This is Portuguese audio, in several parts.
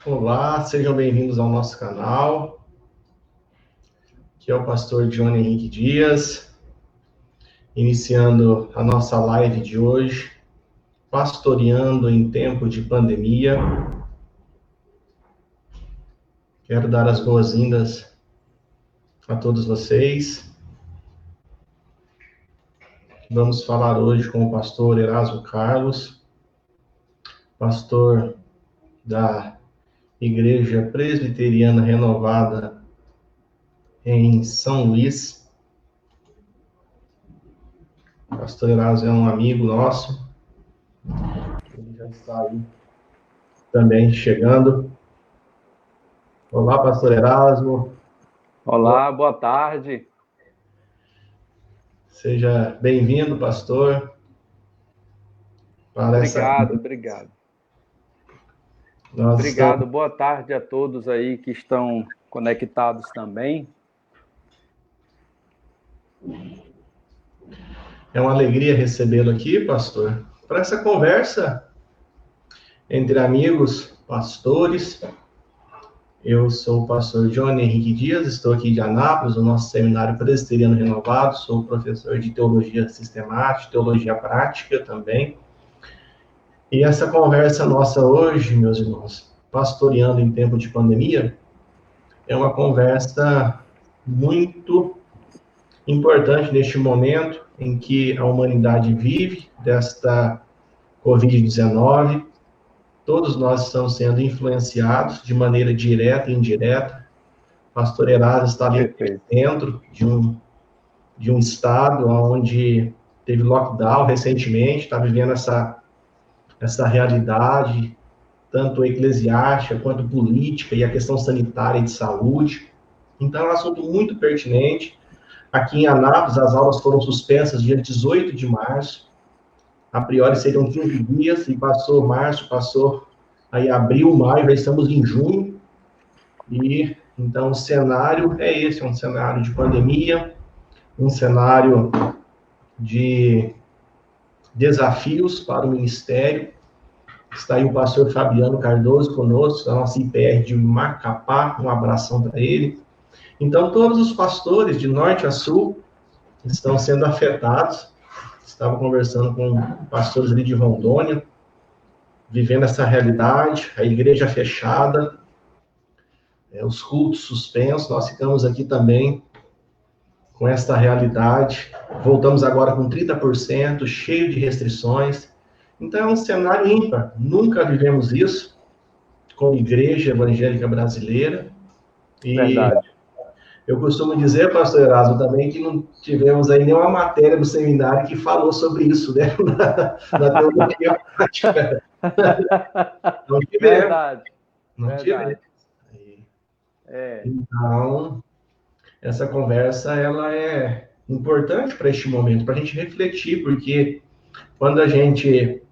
Olá, sejam bem-vindos ao nosso canal. Aqui é o pastor Johnny Henrique Dias, iniciando a nossa live de hoje, pastoreando em tempo de pandemia. Quero dar as boas-vindas a todos vocês. Vamos falar hoje com o pastor Erasmo Carlos, pastor da Igreja Presbiteriana Renovada em São Luís. O pastor Erasmo é um amigo nosso. Ele já está aí também chegando. Olá, pastor Erasmo. Olá, boa tarde. Seja bem-vindo, pastor. Obrigado. Obrigado, boa tarde a todos aí que estão conectados também. É uma alegria recebê-lo aqui, pastor, para essa conversa entre amigos, pastores. Eu sou o pastor Johnny Henrique Dias, estou aqui de Anápolis, no nosso seminário presbiteriano renovado, sou professor de teologia sistemática, teologia prática também. E essa conversa nossa hoje, meus irmãos, pastoreando em tempo de pandemia, é uma conversa muito importante neste momento em que a humanidade vive desta Covid-19. Todos nós estamos sendo influenciados de maneira direta e indireta. O pastor Erasmo está ali dentro de um estado onde teve lockdown recentemente, está vivendo essa realidade, tanto eclesiástica quanto política, e a questão sanitária e de saúde. Então, é um assunto muito pertinente. Aqui em Anápolis, as aulas foram suspensas dia 18 de março. A priori seriam 15 dias, e passou março, passou aí abril, maio, já estamos em junho. E, então, o cenário é esse, um cenário de pandemia, um cenário de desafios para o ministério. Está aí o pastor Fabiano Cardoso conosco, da nossa IPR de Macapá, um abração para ele. Então, todos os pastores, de norte a sul, estão sendo afetados. Estava conversando com pastores ali de Rondônia, vivendo essa realidade, a igreja fechada, os cultos suspensos. Nós ficamos aqui também com esta realidade. Voltamos agora com 30%, cheio de restrições. Então, é um cenário ímpar. Nunca vivemos isso como igreja evangélica brasileira. E verdade. Eu costumo dizer, pastor Erasmo, também que não tivemos aí nenhuma matéria no seminário que falou sobre isso, né? Na teologia prática. Não tivemos. Verdade. Não tivemos. Então, essa conversa, ela é importante para este momento, para a gente refletir, porque quando a gente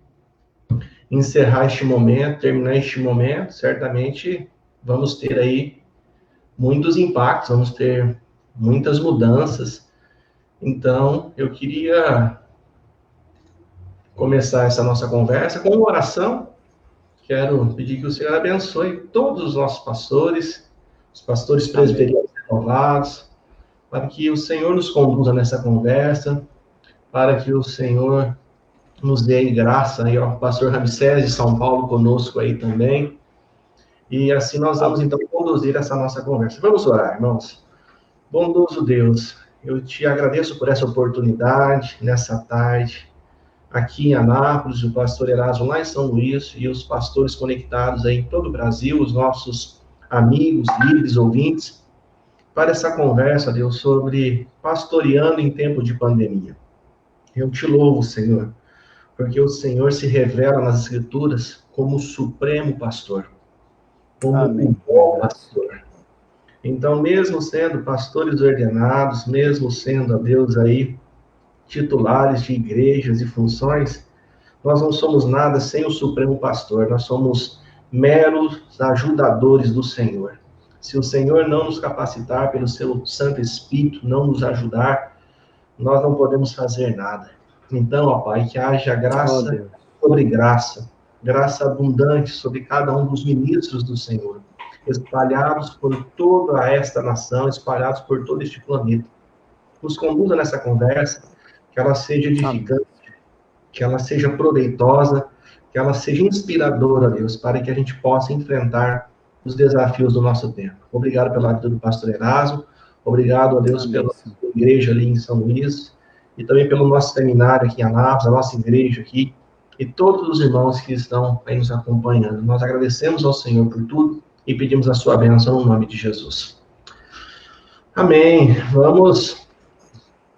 encerrar este momento, terminar este momento, certamente vamos ter aí muitos impactos, vamos ter muitas mudanças. Então, eu queria começar essa nossa conversa com uma oração. Quero pedir que o Senhor abençoe todos os nossos pastores, os pastores presbiterianos renovados, para que o Senhor nos conduza nessa conversa, para que o Senhor nos dê graça, aí, ó, o pastor Ramsés de São Paulo conosco aí também. E assim nós vamos, então, conduzir essa nossa conversa. Vamos orar, irmãos. Bondoso Deus, eu te agradeço por essa oportunidade, nessa tarde, aqui em Anápolis, o pastor Erasmo lá em São Luís, e os pastores conectados aí em todo o Brasil, os nossos amigos, líderes, ouvintes, para essa conversa, Deus, sobre pastoreando em tempo de pandemia. Eu te louvo, Senhor, porque o Senhor se revela nas Escrituras como o supremo pastor, como um bom pastor. Então, mesmo sendo pastores ordenados, mesmo sendo, a Deus, aí, titulares de igrejas e funções, nós não somos nada sem o supremo pastor, nós somos meros ajudadores do Senhor. Se o Senhor não nos capacitar pelo seu Santo Espírito, não nos ajudar, nós não podemos fazer nada. Então, ó Pai, que haja graça sobre graça graça abundante sobre cada um dos ministros do Senhor, espalhados por toda esta nação, espalhados por todo este planeta. Nos conduza nessa conversa, que ela seja edificante, que ela seja proveitosa, que ela seja inspiradora, Deus, para que a gente possa enfrentar os desafios do nosso tempo. Obrigado pela vida do pastor Eraso, obrigado a Deus pela igreja ali em São Luís, e também pelo nosso seminário aqui em Anápolis, a nossa igreja aqui, e todos os irmãos que estão aí nos acompanhando. Nós agradecemos ao Senhor por tudo e pedimos a sua bênção no nome de Jesus. Amém. Vamos,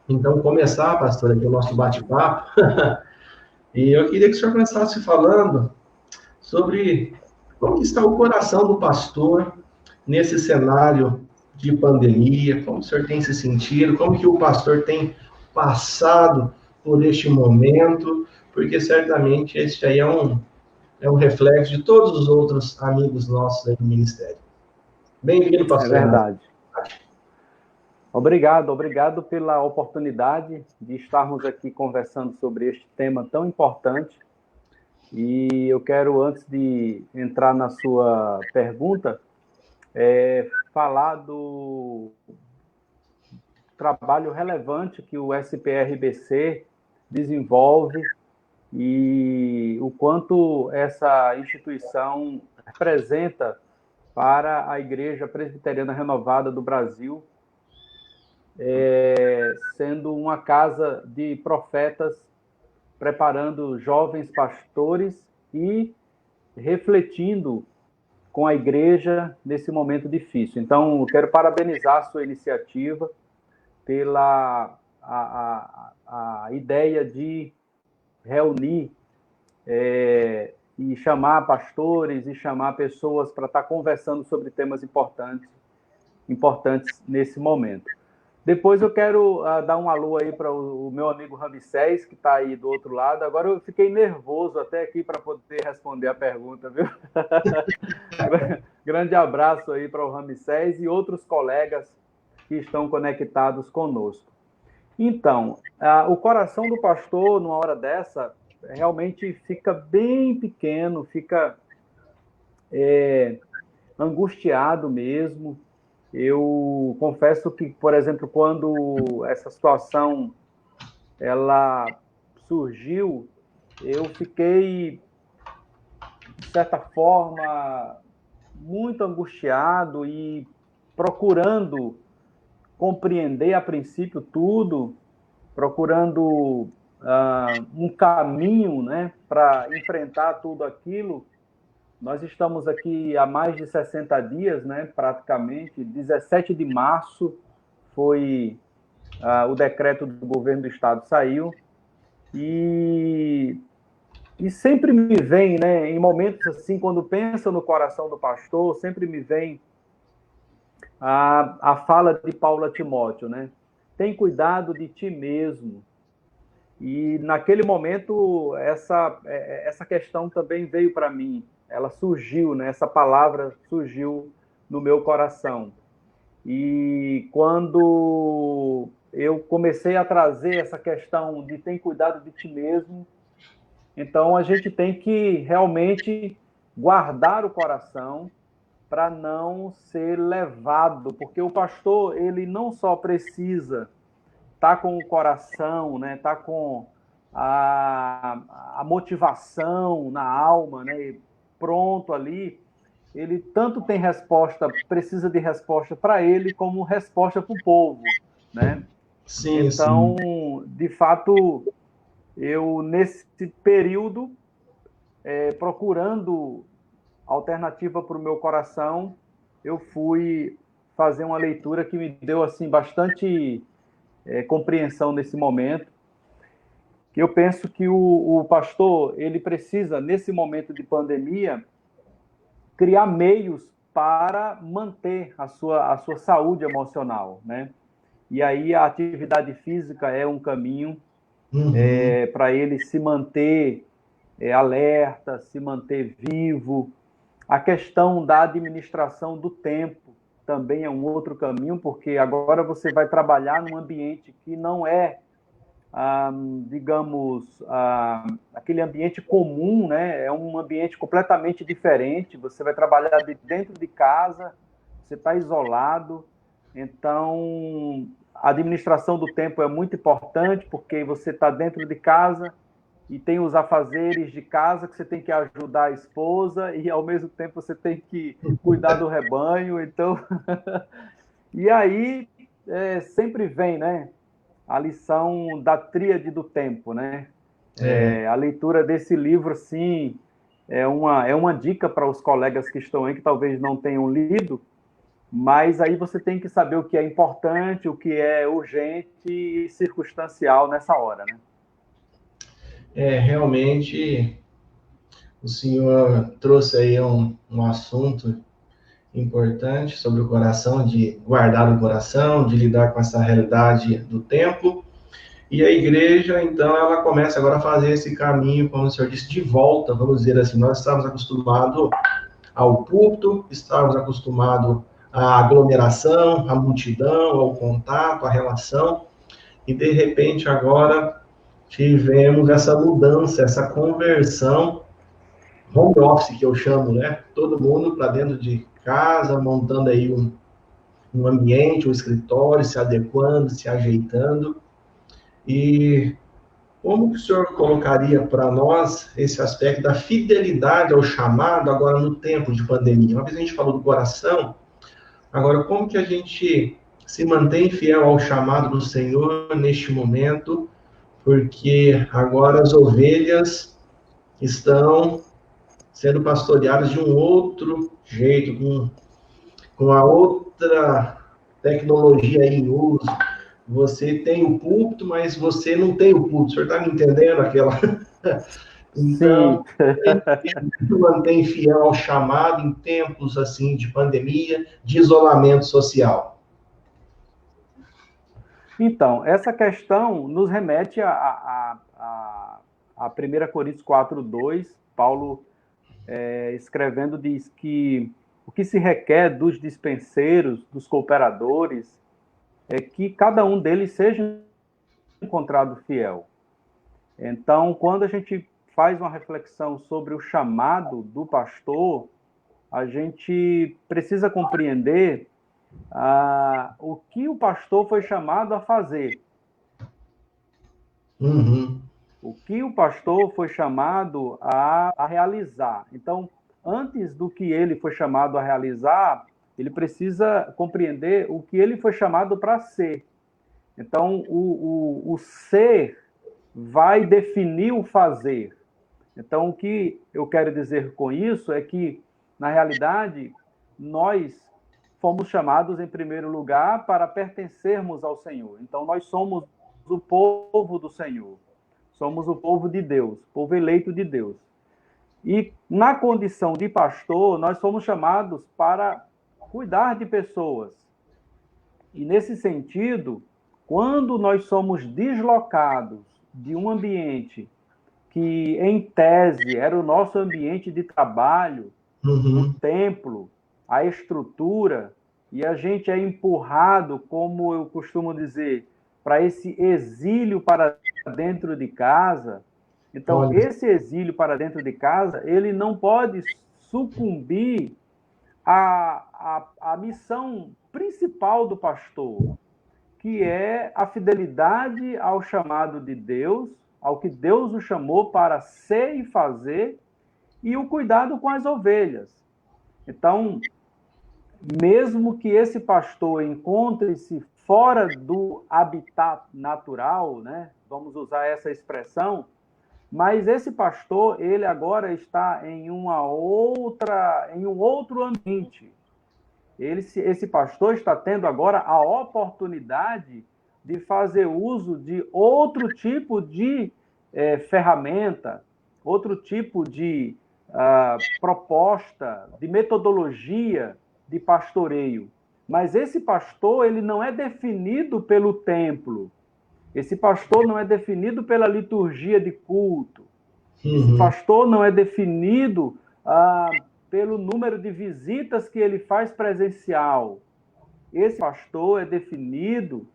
então, começar, pastor, aqui o nosso bate-papo. E eu queria que o senhor começasse falando sobre como está o coração do pastor nesse cenário de pandemia, como o senhor tem se sentido, como que o pastor tem passado por este momento, porque certamente este aí é um reflexo de todos os outros amigos nossos aí do ministério. Bem-vindo, pastor. É verdade. Obrigado pela oportunidade de estarmos aqui conversando sobre este tema tão importante. E eu quero, antes de entrar na sua pergunta, falar do trabalho relevante que o SPRBC desenvolve e o quanto essa instituição representa para a Igreja Presbiteriana Renovada do Brasil, sendo uma casa de profetas, preparando jovens pastores e refletindo com a igreja nesse momento difícil. Então, eu quero parabenizar a sua iniciativa pela a ideia de reunir e chamar pastores e chamar pessoas para estar conversando sobre temas importantes nesse momento. Depois eu quero dar um alô aí para o meu amigo Ramsés, que está aí do outro lado. Agora eu fiquei nervoso até aqui para poder responder a pergunta, viu? Grande abraço aí para o Ramsés e outros colegas que estão conectados conosco. Então, o coração do pastor, numa hora dessa, realmente fica bem pequeno, fica angustiado mesmo. Eu confesso que, por exemplo, quando essa situação ela surgiu, eu fiquei, de certa forma, muito angustiado e procurando compreender a princípio tudo, procurando um caminho, né, para enfrentar tudo aquilo. Nós estamos aqui há mais de 60 dias, né, praticamente. 17 de março foi o decreto do governo do estado saiu. E sempre me vem, né, em momentos assim, quando penso no coração do pastor, sempre me vem a fala de Paulo a Timóteo, né? Tem cuidado de ti mesmo. E naquele momento essa questão também veio para mim. Ela surgiu, né? Essa palavra surgiu no meu coração. E quando eu comecei a trazer essa questão de tem cuidado de ti mesmo, então a gente tem que realmente guardar o coração para não ser levado, porque o pastor, ele não só precisa estar com o coração, né, estar com a motivação na alma, né, pronto ali, ele tanto tem resposta, precisa de resposta para ele, como resposta para o povo, né? Sim, então, sim. De fato, eu, nesse período, procurando alternativa para o meu coração, eu fui fazer uma leitura que me deu assim bastante compreensão nesse momento. Eu penso que o pastor, ele precisa, nesse momento de pandemia, criar meios para manter a sua saúde emocional, né? E aí a atividade física é um caminho para ele se manter alerta, se manter vivo. A questão da administração do tempo também é um outro caminho, porque agora você vai trabalhar num ambiente que não é digamos, aquele ambiente comum, né? É um ambiente completamente diferente. Você vai trabalhar de dentro de casa, você está isolado. Então, a administração do tempo é muito importante, porque você está dentro de casa e tem os afazeres de casa que você tem que ajudar a esposa e, ao mesmo tempo, você tem que cuidar do rebanho. Então, e aí sempre vem, né? A lição da tríade do tempo, né? A leitura desse livro, sim, é uma dica para os colegas que estão aí, que talvez não tenham lido, mas aí você tem que saber o que é importante, o que é urgente e circunstancial nessa hora, né? Realmente, o senhor trouxe aí um assunto importante sobre o coração, de guardar o coração, de lidar com essa realidade do tempo. E a igreja, então, ela começa agora a fazer esse caminho, como o senhor disse, de volta, vamos dizer assim. Nós estávamos acostumados ao púlpito, estávamos acostumados à aglomeração, à multidão, ao contato, à relação, e de repente agora tivemos essa mudança, essa conversão, home office que eu chamo, né? Todo mundo para dentro de casa, montando aí um ambiente, um escritório, se adequando, se ajeitando. E como que o senhor colocaria para nós esse aspecto da fidelidade ao chamado agora no tempo de pandemia? Uma vez a gente falou do coração, agora como que a gente se mantém fiel ao chamado do Senhor neste momento, porque agora as ovelhas estão sendo pastoreadas de um outro jeito, com a outra tecnologia em uso. Você tem o púlpito, mas você não tem o púlpito. O senhor está me entendendo aquela? Sim. Então, mantém fiel ao chamado em tempos assim de pandemia, de isolamento social. Então, essa questão nos remete a 1 Coríntios 4:2. Paulo, escrevendo, diz que o que se requer dos dispenseiros, dos cooperadores, é que cada um deles seja encontrado fiel. Então, quando a gente faz uma reflexão sobre o chamado do pastor, a gente precisa compreender o que o pastor foi chamado a fazer. Uhum. O que o pastor foi chamado a realizar. Então, antes do que ele foi chamado a realizar, ele precisa compreender o que ele foi chamado para ser. Então, o ser vai definir o fazer. Então, o que eu quero dizer com isso é que, na realidade, nós fomos chamados, em primeiro lugar, para pertencermos ao Senhor. Então, nós somos o povo do Senhor. Somos o povo de Deus, povo eleito de Deus. E, na condição de pastor, nós fomos chamados para cuidar de pessoas. E, nesse sentido, quando nós somos deslocados de um ambiente que, em tese, era o nosso ambiente de trabalho, o templo, a estrutura, e a gente é empurrado, como eu costumo dizer, para esse exílio para dentro de casa. Então, esse exílio para dentro de casa, ele não pode sucumbir à missão principal do pastor, que é a fidelidade ao chamado de Deus, ao que Deus o chamou para ser e fazer, e o cuidado com as ovelhas. Então, mesmo que esse pastor encontre-se fora do habitat natural, né? Vamos usar essa expressão, mas esse pastor, ele agora está em um outro ambiente. Esse pastor está tendo agora a oportunidade de fazer uso de outro tipo de ferramenta, outro tipo de proposta, de metodologia de pastoreio. Mas esse pastor, ele não é definido pelo templo. Esse pastor não é definido pela liturgia de culto. Esse pastor não é definido pelo número de visitas que ele faz presencial. Esse pastor é definido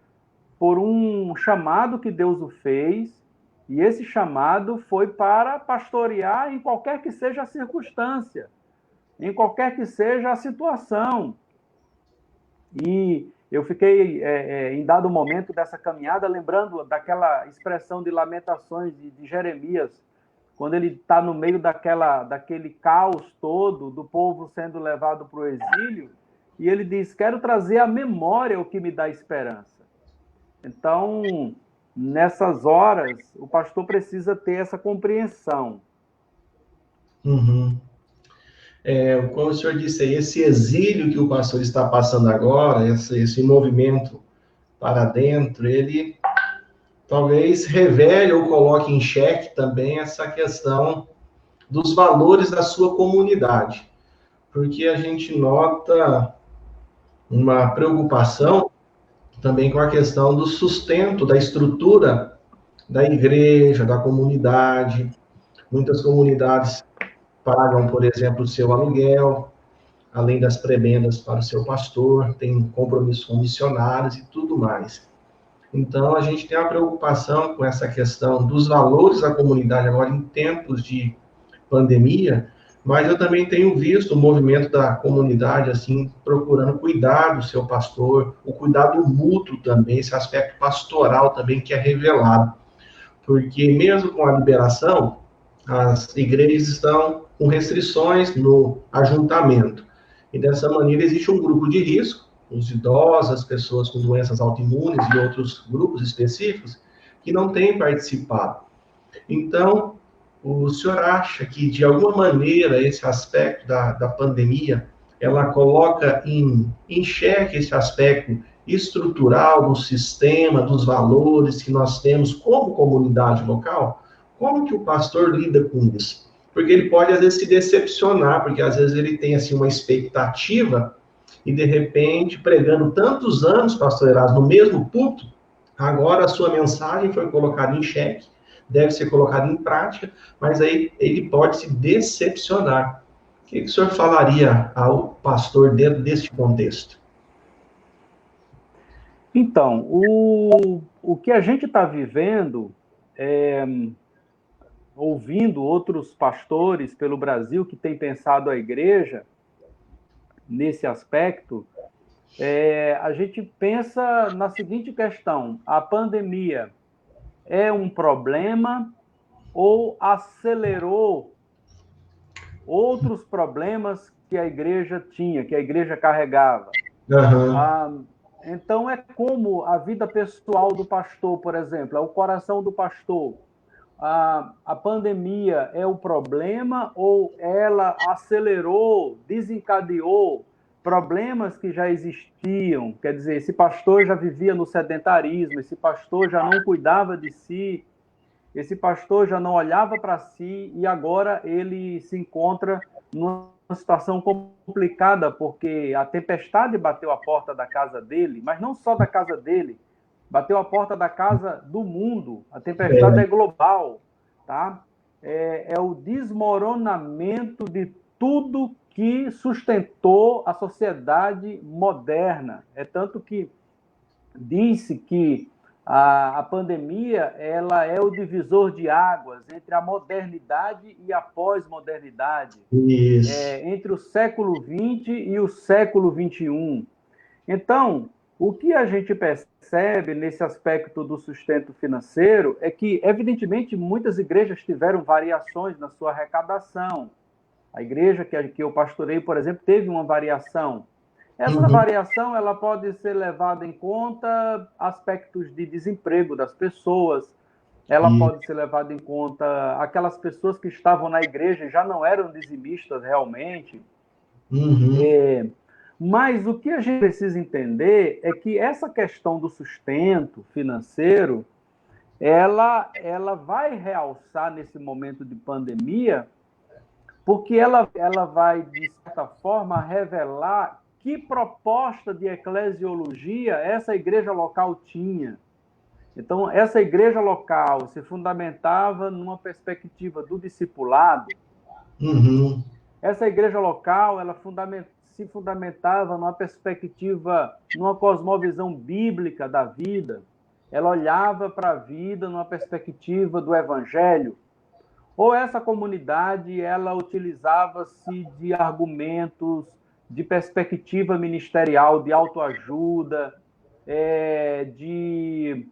por um chamado que Deus o fez, e esse chamado foi para pastorear em qualquer que seja a circunstância, em qualquer que seja a situação. E eu fiquei, em dado momento dessa caminhada, lembrando daquela expressão de Lamentações de Jeremias, quando ele está no meio daquele caos todo, do povo sendo levado para o exílio, e ele diz: quero trazer à memória o que me dá esperança. Então, nessas horas, o pastor precisa ter essa compreensão. Uhum. Como o senhor disse aí, esse exílio que o pastor está passando agora, esse movimento para dentro, ele talvez revele ou coloque em xeque também essa questão dos valores da sua comunidade, porque a gente nota uma preocupação também com a questão do sustento da estrutura da igreja, da comunidade. Muitas comunidades pagam, por exemplo, o seu aluguel, além das prebendas para o seu pastor, tem compromisso com missionários e tudo mais. Então, a gente tem uma preocupação com essa questão dos valores da comunidade agora em tempos de pandemia, mas eu também tenho visto o movimento da comunidade, assim, procurando cuidar do seu pastor, o cuidado mútuo também, esse aspecto pastoral também que é revelado. Porque mesmo com a liberação, as igrejas estão com restrições no ajuntamento. E dessa maneira existe um grupo de risco, os idosos, as pessoas com doenças autoimunes e outros grupos específicos, que não têm participado. Então, o senhor acha que, de alguma maneira, esse aspecto da pandemia, ela coloca em xeque esse aspecto estrutural do sistema, dos valores que nós temos como comunidade local? Como que o pastor lida com isso? Porque ele pode, às vezes, se decepcionar, porque, às vezes, ele tem, assim, uma expectativa e, de repente, pregando tantos anos, pastor Erasmo, no mesmo púlpito, agora a sua mensagem foi colocada em xeque, deve ser colocada em prática, mas aí ele pode se decepcionar. O que o senhor falaria ao pastor dentro deste contexto? Então, o que a gente está vivendo, ouvindo outros pastores pelo Brasil que têm pensado a igreja nesse aspecto, a gente pensa na seguinte questão: a pandemia é um problema ou acelerou outros problemas que a igreja tinha, que a igreja carregava? Uhum. Então, é como a vida pessoal do pastor, por exemplo, é o coração do pastor. A pandemia é o problema ou ela acelerou, desencadeou problemas que já existiam? Quer dizer, esse pastor já vivia no sedentarismo, esse pastor já não cuidava de si, esse pastor já não olhava para si e agora ele se encontra numa situação complicada porque a tempestade bateu a porta da casa dele, mas não só da casa dele, bateu a porta da casa do mundo. A tempestade é global, tá? É o desmoronamento de tudo que sustentou a sociedade moderna. É tanto que disse que a pandemia ela é o divisor de águas entre a modernidade e a pós-modernidade, entre o século XX e o século XXI. Então, o que a gente percebe nesse aspecto do sustento financeiro é que, evidentemente, muitas igrejas tiveram variações na sua arrecadação. A igreja que eu pastorei, por exemplo, teve uma variação. Essa variação ela pode ser levada em conta aspectos de desemprego das pessoas, ela pode ser levada em conta aquelas pessoas que estavam na igreja e já não eram dizimistas realmente. Mas o que a gente precisa entender é que essa questão do sustento financeiro, ela vai realçar nesse momento de pandemia, porque ela vai, de certa forma, revelar que proposta de eclesiologia essa igreja local tinha. Então, essa igreja local se fundamentava numa perspectiva do discipulado. Essa igreja local, ela se fundamentava numa perspectiva, numa cosmovisão bíblica da vida. ela olhava para a vida numa perspectiva do Evangelho, ou essa comunidade ela utilizava-se de argumentos de perspectiva ministerial, de autoajuda, de,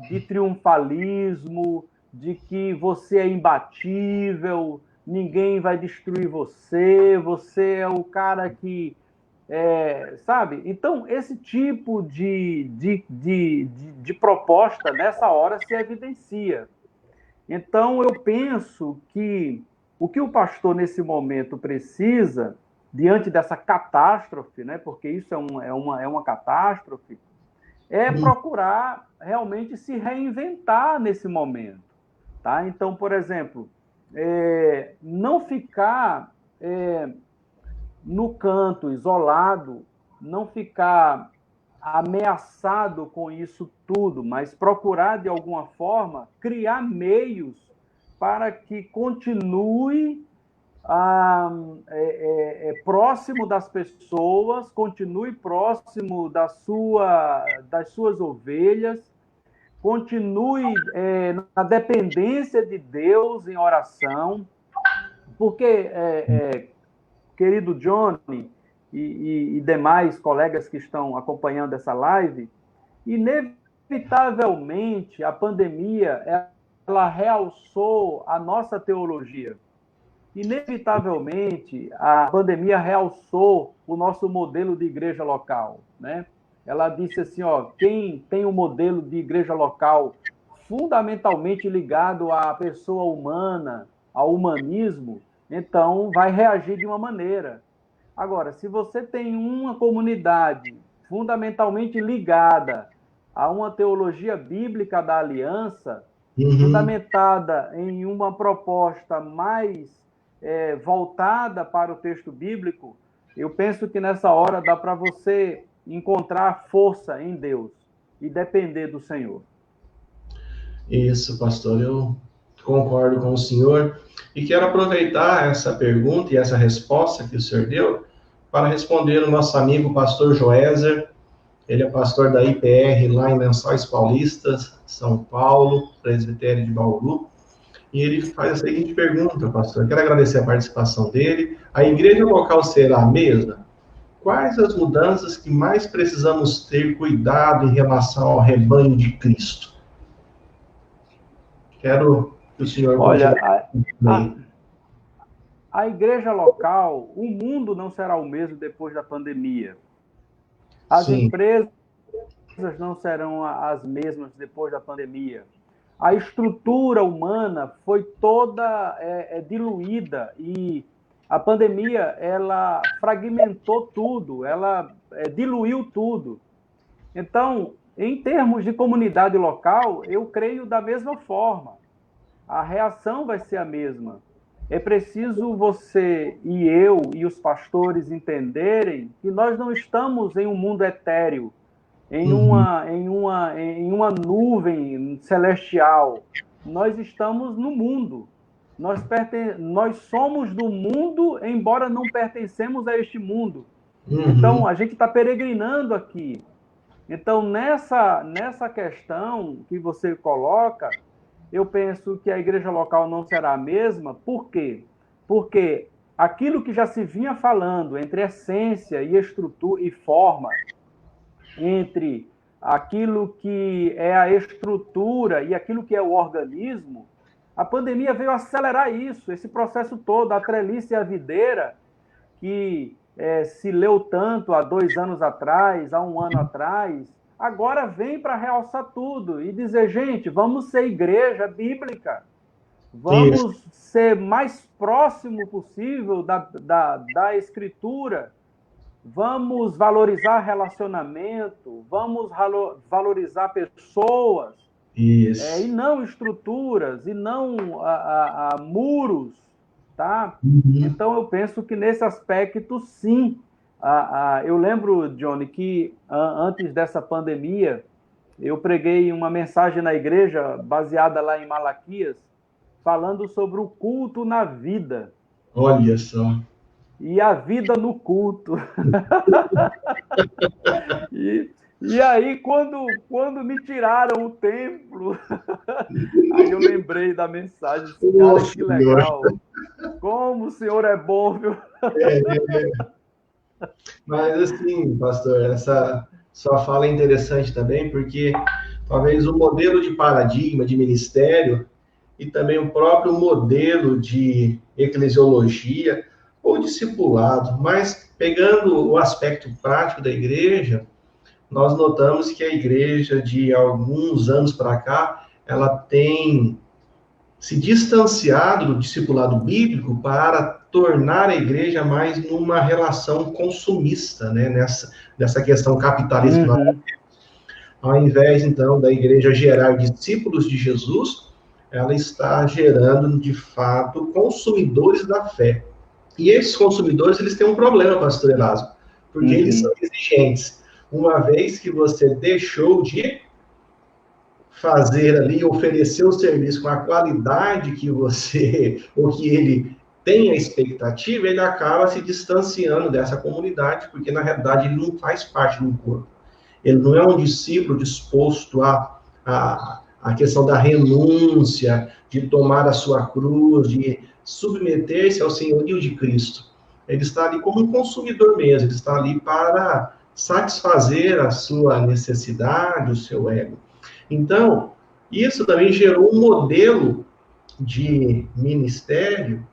de triunfalismo, de que você é imbatível, ninguém vai destruir você, você é o cara que... sabe? Então, esse tipo de proposta, nessa hora, se evidencia. Então, eu penso que o que o pastor, nesse momento, precisa, diante dessa catástrofe, né, porque isso é uma catástrofe, é procurar realmente se reinventar nesse momento. Tá? Então, por exemplo, não ficar no canto, isolado, não ficar ameaçado com isso tudo, mas procurar, de alguma forma, criar meios para que continue próximo das pessoas, continue próximo das suas ovelhas, continue na dependência de Deus em oração, porque, querido Johnny e demais colegas que estão acompanhando essa live, inevitavelmente a pandemia ela realçou a nossa teologia. Inevitavelmente a pandemia realçou o nosso modelo de igreja local, né? Ela disse assim, quem tem um modelo de igreja local fundamentalmente ligado à pessoa humana, ao humanismo, então vai reagir de uma maneira. Agora, se você tem uma comunidade fundamentalmente ligada a uma teologia bíblica da aliança, fundamentada em uma proposta mais voltada para o texto bíblico, eu penso que nessa hora dá para você encontrar força em Deus e depender do Senhor. Isso, pastor, eu concordo com o senhor e quero aproveitar essa pergunta e essa resposta que o senhor deu para responder o nosso amigo pastor Joézer. Ele é pastor da IPR lá em Lençóis Paulistas, São Paulo, presbitério de Bauru, e ele faz a seguinte pergunta, pastor. Quero agradecer a participação dele. A igreja local será a mesma? Quais as mudanças que mais precisamos ter cuidado em relação ao rebanho de Cristo? Quero que o senhor... Olha, a igreja local, o mundo não será o mesmo depois da pandemia. As empresas não serão as mesmas depois da pandemia. A estrutura humana foi toda diluída e a pandemia ela fragmentou tudo, ela diluiu tudo. Então, em termos de comunidade local, eu creio da mesma forma. A reação vai ser a mesma. É preciso você e eu e os pastores entenderem que nós não estamos em um mundo etéreo, em uma nuvem celestial. Nós estamos no mundo. Nós somos do mundo, embora não pertencemos a este mundo. Então, a gente está peregrinando aqui. Então, nessa questão que você coloca, eu penso que a igreja local não será a mesma. Por quê? Porque aquilo que já se vinha falando entre essência e estrutura e forma, entre aquilo que é a estrutura e aquilo que é o organismo, a pandemia veio acelerar isso, esse processo todo, a treliça e a videira, que se leu tanto há 2 anos atrás, há 1 ano atrás, agora vem para realçar tudo e dizer, gente, vamos ser igreja bíblica, vamos ser mais próximo possível da Escritura, vamos valorizar relacionamento, vamos valorizar pessoas, e não estruturas, e não muros, tá? Então, eu penso que nesse aspecto, sim. Eu lembro, Johnny, que antes dessa pandemia, eu preguei uma mensagem na igreja, baseada lá em Malaquias, falando sobre o culto na vida. Olha só. E a vida no culto. E E aí, quando me tiraram o templo, aí eu lembrei da mensagem, disse, cara, Nossa, que Senhor. legal. Como o senhor é bom, viu? Mas assim, pastor, essa sua fala é interessante também, porque talvez o modelo de paradigma de ministério e também o próprio modelo de eclesiologia ou discipulado, mas pegando o aspecto prático da igreja, nós notamos que a igreja de alguns anos para cá, ela tem se distanciado do discipulado bíblico para tornar a igreja mais numa relação consumista, né? Nessa questão capitalista que nós, Uhum. ao invés, então, da igreja gerar discípulos de Jesus, ela está gerando, de fato, consumidores da fé. E esses consumidores, eles têm um problema, pastor Erasmo, porque eles são Uhum. exigentes. Uma vez que você deixou de fazer ali, oferecer o serviço com a qualidade que você, ou que ele tem a expectativa, ele acaba se distanciando dessa comunidade, porque na realidade ele não faz parte do corpo. Ele não é um discípulo disposto a questão da renúncia, de tomar a sua cruz, de submeter-se ao senhorio de Cristo. Ele está ali como um consumidor mesmo, ele está ali para satisfazer a sua necessidade, o seu ego. Então, isso também gerou um modelo de ministério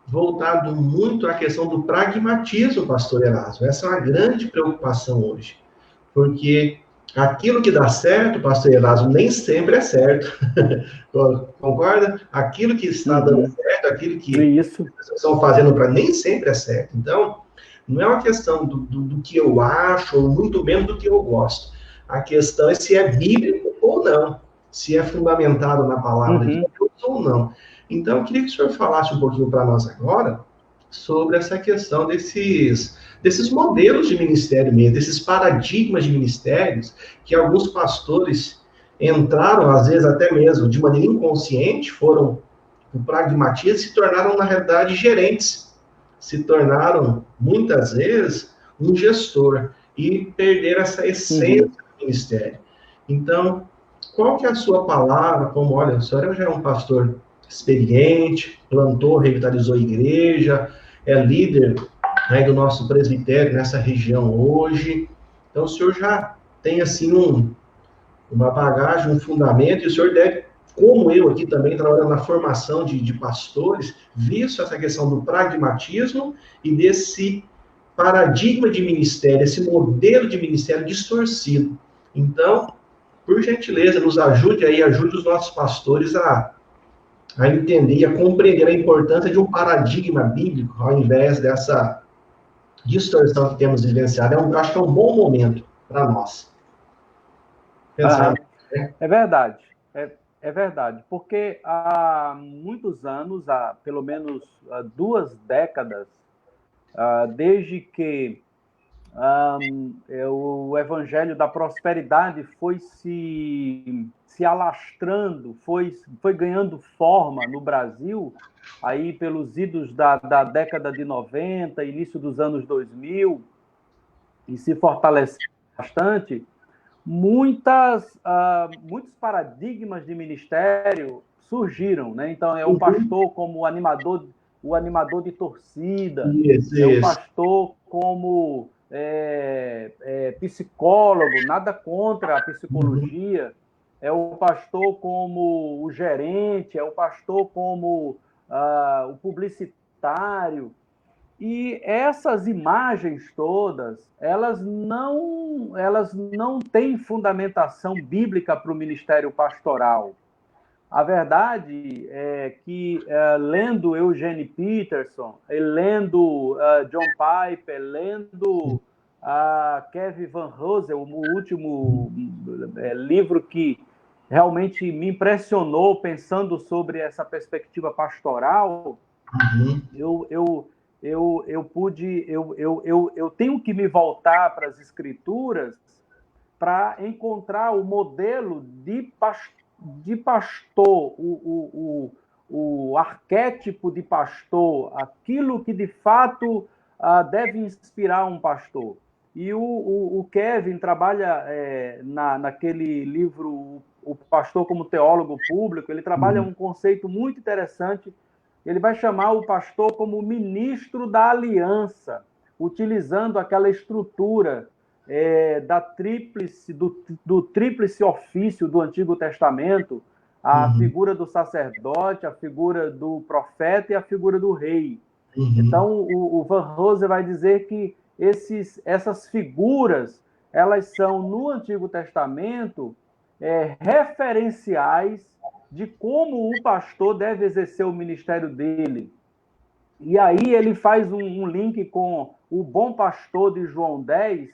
voltado muito à questão do pragmatismo, pastor Erasmo. Essa é uma grande preocupação hoje, porque aquilo que dá certo, pastor Erasmo, nem sempre é certo. Concorda? Aquilo que está dando Uhum. certo, aquilo que Isso. as pessoas estão fazendo para nem sempre é certo. Então, não é uma questão do que eu acho, ou muito menos do que eu gosto. A questão é se é bíblico ou não, se é fundamentado na palavra de Uhum. Deus ou não. Então, eu queria que o senhor falasse um pouquinho para nós agora sobre essa questão desses modelos de ministério mesmo, desses paradigmas de ministérios que alguns pastores entraram, às vezes até mesmo de maneira inconsciente, foram o pragmatismo, se tornaram, na realidade, gerentes, se tornaram, muitas vezes, um gestor e perderam essa essência Uhum. do ministério. Então, qual que é a sua palavra? Como, olha, o senhor já é um pastor experiente, plantou, revitalizou a igreja, é líder aí do nosso presbitério nessa região hoje. Então, o senhor já tem, assim, uma bagagem, um fundamento, e o senhor deve, como eu aqui também, trabalhando na formação de pastores, visto essa questão do pragmatismo e desse paradigma de ministério, esse modelo de ministério distorcido. Então, por gentileza, nos ajude aí, ajude os nossos pastores a entender e a compreender a importância de um paradigma bíblico, ao invés dessa distorção que temos vivenciado. Acho que é um bom momento para nós pensar. Aham. É verdade. É verdade. Porque há muitos anos, há pelo menos 2 décadas, desde que o evangelho da prosperidade foi se alastrando, foi ganhando forma no Brasil, aí pelos idos da década de 90, início dos anos 2000, e se fortaleceu bastante, muitos paradigmas de ministério surgiram, né? Então, é o Uhum. pastor como o animador de torcida, Isso, é o isso. pastor como psicólogo, nada contra a Uhum. psicologia, é o pastor como o gerente, é o pastor como o publicitário. E essas imagens todas, elas não têm fundamentação bíblica para o ministério pastoral. A verdade é que, lendo Eugene Peterson, lendo John Piper, lendo Kevin Van Rossel, o último livro que realmente me impressionou pensando sobre essa perspectiva pastoral, Uhum. eu tenho que me voltar para as escrituras para encontrar o modelo de pastor, o arquétipo de pastor, aquilo que de fato deve inspirar um pastor. E o Kevin trabalha naquele livro, O Pastor como Teólogo Público, ele trabalha um conceito muito interessante. Ele vai chamar o pastor como ministro da aliança, utilizando aquela estrutura do tríplice ofício do Antigo Testamento, a figura do sacerdote, a figura do profeta e a figura do rei. Então, o Van Rose vai dizer que essas figuras, elas são, no Antigo Testamento, referenciais de como o pastor deve exercer o ministério dele. E aí ele faz um link com o bom pastor de João 10,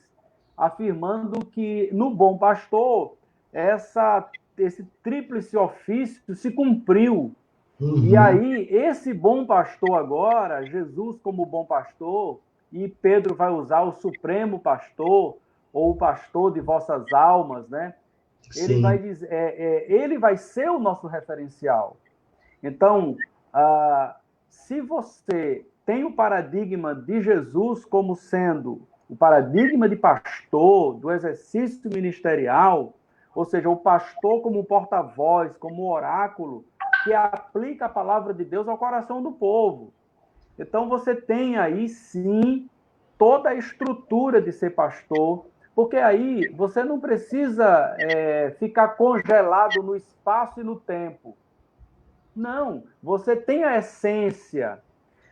afirmando que no bom pastor esse tríplice ofício se cumpriu. E aí, esse bom pastor agora, Jesus como bom pastor, e Pedro vai usar o supremo pastor, ou o pastor de vossas almas, né? Ele vai dizer, ele vai ser o nosso referencial. Então, se você tem o paradigma de Jesus como sendo o paradigma de pastor, do exercício ministerial, ou seja, o pastor como porta-voz, como oráculo, que aplica a palavra de Deus ao coração do povo. Então, você tem aí, sim, toda a estrutura de ser pastor, porque aí você não precisa ficar congelado no espaço e no tempo. Não, você tem a essência.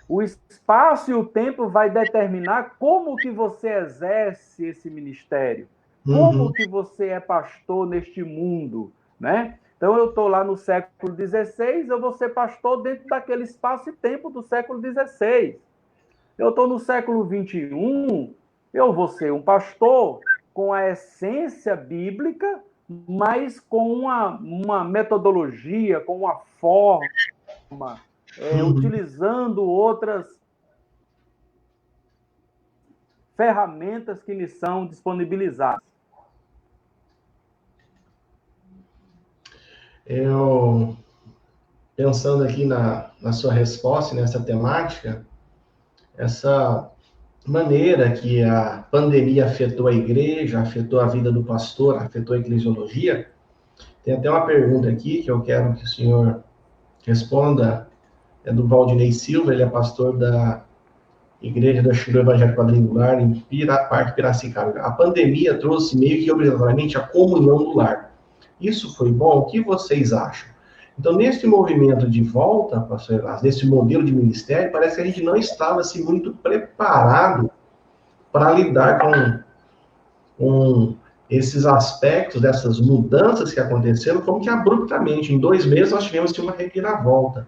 O espaço e o tempo vai determinar como que você exerce esse ministério, como que você é pastor neste mundo, né? Então, eu estou lá no século XVI, eu vou ser pastor dentro daquele espaço e tempo do século XVI. Eu estou no século XXI, eu vou ser um pastor com a essência bíblica, mas com uma metodologia, com uma forma, utilizando outras ferramentas que lhe são disponibilizadas. Eu, pensando aqui na sua resposta, nessa temática, essa maneira que a pandemia afetou a igreja, afetou a vida do pastor, afetou a eclesiologia, tem até uma pergunta aqui que eu quero que o senhor responda, é do Valdinei Silva, ele é pastor da Igreja do Shiloh Evangélico Quadrangular, em Parque Piracicaba. A pandemia trouxe meio que obrigatoriamente a comunhão no lar. Isso foi bom? O que vocês acham? Então, nesse movimento de volta, pastor Elas, nesse modelo de ministério, parece que a gente não estava assim, muito preparado para lidar com esses aspectos, dessas mudanças que aconteceram, como que abruptamente, em 2 meses, nós tivemos uma reviravolta.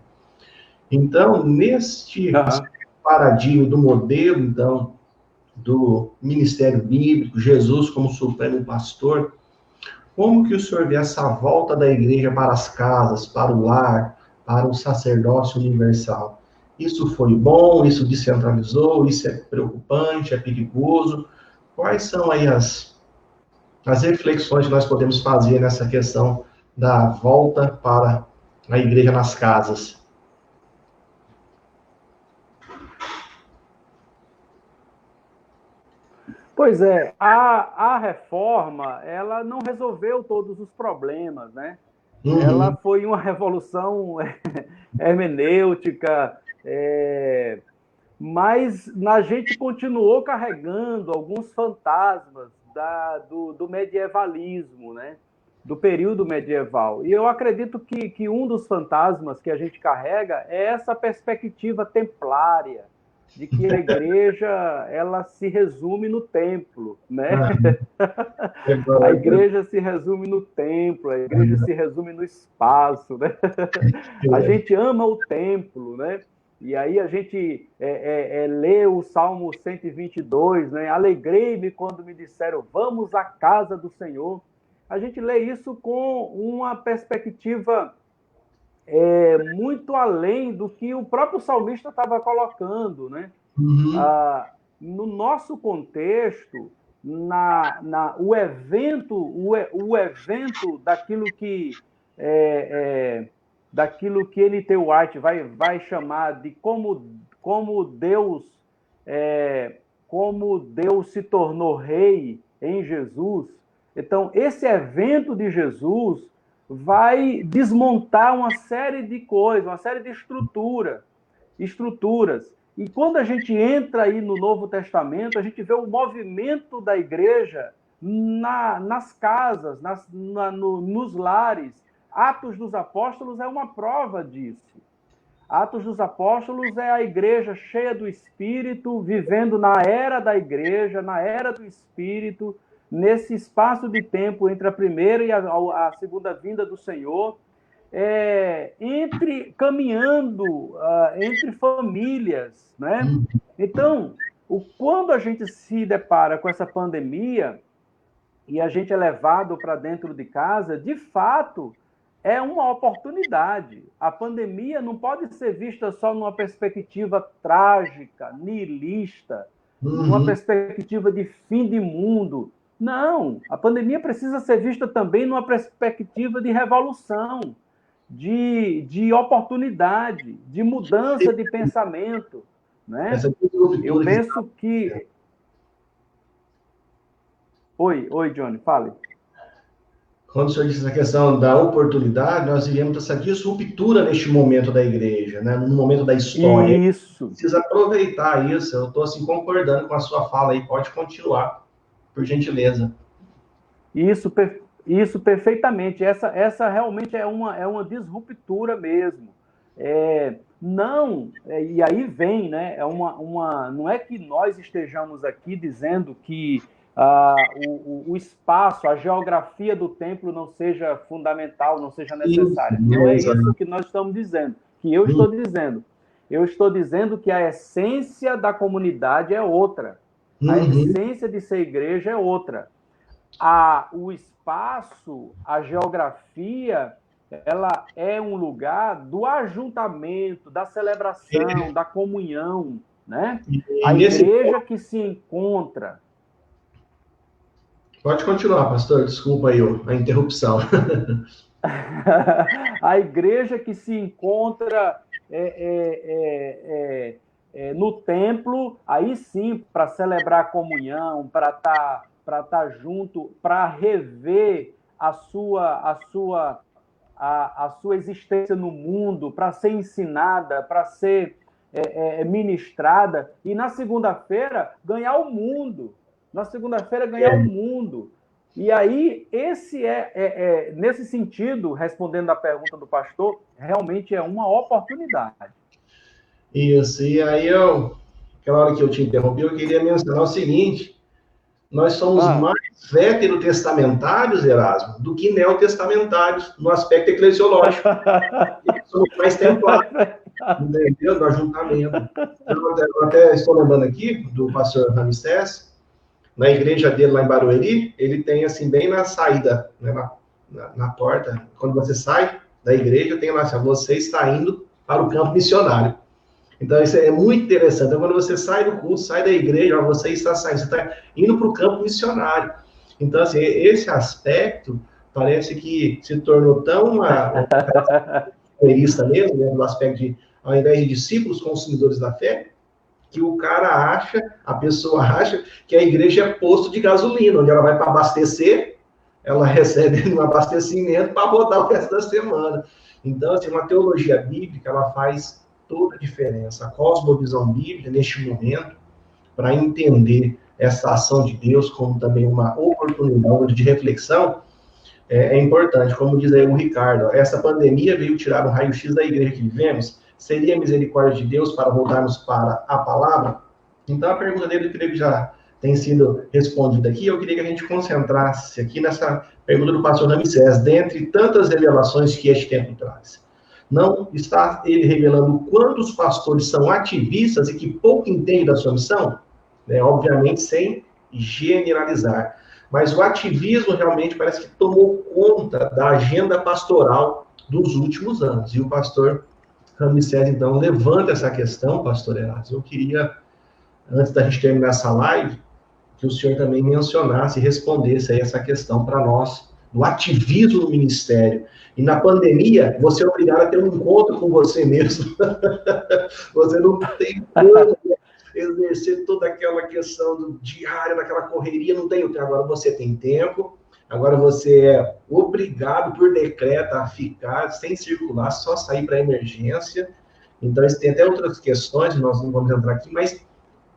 Então, neste paradigma do modelo, então, do ministério bíblico, Jesus como supremo pastor, como que o senhor vê essa volta da igreja para as casas, para o lar, para o sacerdócio universal? Isso foi bom? Isso descentralizou? Isso é preocupante? É perigoso? Quais são aí as reflexões que nós podemos fazer nessa questão da volta para a igreja nas casas? Pois é, a reforma, ela não resolveu todos os problemas, né? Ela foi uma revolução hermenêutica, mas a gente continuou carregando alguns fantasmas do medievalismo, né? Do período medieval. E eu acredito que um dos fantasmas que a gente carrega é essa perspectiva templária, de que a igreja ela se resume no templo, né? A igreja se resume no templo, a igreja se resume no espaço, né? A gente ama o templo, né? E aí a gente lê o Salmo 122, né? Alegrei-me quando me disseram, vamos à casa do Senhor. A gente lê isso com uma perspectiva muito além do que o próprio salmista estava colocando, né? No nosso contexto, o evento daquilo que N.T. Wright vai chamar de como Deus como Deus se tornou rei em Jesus. Então, esse evento de Jesus vai desmontar uma série de coisas, uma série de estruturas. E quando a gente entra aí no Novo Testamento, a gente vê o movimento da igreja nas casas, nos lares. Atos dos Apóstolos é uma prova disso. Atos dos Apóstolos é a igreja cheia do Espírito, vivendo na era da igreja, na era do Espírito, nesse espaço de tempo entre a primeira e a segunda vinda do Senhor, caminhando entre famílias, né? Então, quando a gente se depara com essa pandemia e a gente é levado para dentro de casa, de fato, é uma oportunidade. A pandemia não pode ser vista só numa perspectiva trágica, nihilista, numa perspectiva de fim de mundo. Não, a pandemia precisa ser vista também numa perspectiva de revolução, de oportunidade, de mudança de pensamento, né? Eu penso que... Oi, Johnny, fale. Quando o senhor disse essa questão da oportunidade, nós iremos essa disruptura neste momento da igreja, né? No momento da história. Isso. Precisa aproveitar isso. Eu estou assim, concordando com a sua fala aí. Pode continuar, por gentileza. Isso perfeitamente. Essa realmente é uma disruptura mesmo. E aí vem, né? Não é que nós estejamos aqui dizendo que o espaço, a geografia do templo não seja fundamental, não seja necessária. Não é isso que nós estamos dizendo, que eu estou dizendo. Eu estou dizendo que a essência da comunidade é outra. A essência de ser igreja é outra. O espaço, a geografia, ela é um lugar do ajuntamento, da celebração, da comunhão, né? A igreja que se encontra... Pode continuar, pastor. Desculpa aí a interrupção. A igreja que se encontra no templo, aí sim, para celebrar a comunhão, para estar junto, para rever a sua existência no mundo, para ser ensinada, para ser ministrada, e na segunda-feira ganhar o mundo. O mundo. E aí, nesse sentido, respondendo à pergunta do pastor, realmente é uma oportunidade. Isso, e aí aquela hora que eu te interrompi, eu queria mencionar o seguinte: nós somos mais veterotestamentários, Erasmo, do que neotestamentários no aspecto eclesiológico. Somos mais templários, entendeu? No ajuntamento. Eu até estou lembrando aqui do pastor Ramsés. Na igreja dele, lá em Barueri, ele tem, assim, bem na saída, né, na porta, quando você sai da igreja, tem lá, assim, você está indo para o campo missionário. Então, isso é muito interessante. Então, quando você sai do culto, sai da igreja, você está saindo, você está indo para o campo missionário. Então, assim, esse aspecto parece que se tornou tão mesmo, né, no aspecto de, ao invés de discípulos consumidores da fé, que a pessoa acha que a igreja é posto de gasolina, onde ela vai para abastecer, ela recebe um abastecimento para rodar o resto da semana. Então, assim, uma teologia bíblica, ela faz toda a diferença. A cosmovisão bíblica, neste momento, para entender essa ação de Deus como também uma oportunidade de reflexão, é importante. Como diz aí o Ricardo, essa pandemia veio tirar um raio-x da igreja que vivemos. Seria a misericórdia de Deus para voltarmos para a palavra? Então, a pergunta dele, eu creio que já tem sido respondida aqui. Eu queria que a gente concentrasse aqui nessa pergunta do pastor Ramsés, dentre tantas revelações que este tempo traz. Não está ele revelando quantos pastores são ativistas e que pouco entendem da sua missão? Obviamente, sem generalizar. Mas o ativismo realmente parece que tomou conta da agenda pastoral dos últimos anos. E o pastor Ramsés, então, levanta essa questão, pastor Erasmo. Eu queria, antes da gente terminar essa live, que o senhor também mencionasse e respondesse aí essa questão para nós, do ativismo no ministério. E na pandemia, você é obrigado a ter um encontro com você mesmo. Você não tem como exercer toda aquela questão do diário, daquela correria, não tenho tempo. Agora você tem tempo, agora você é obrigado por decreto a ficar sem circular, só sair para emergência. Então, isso tem até outras questões, nós não vamos entrar aqui, mas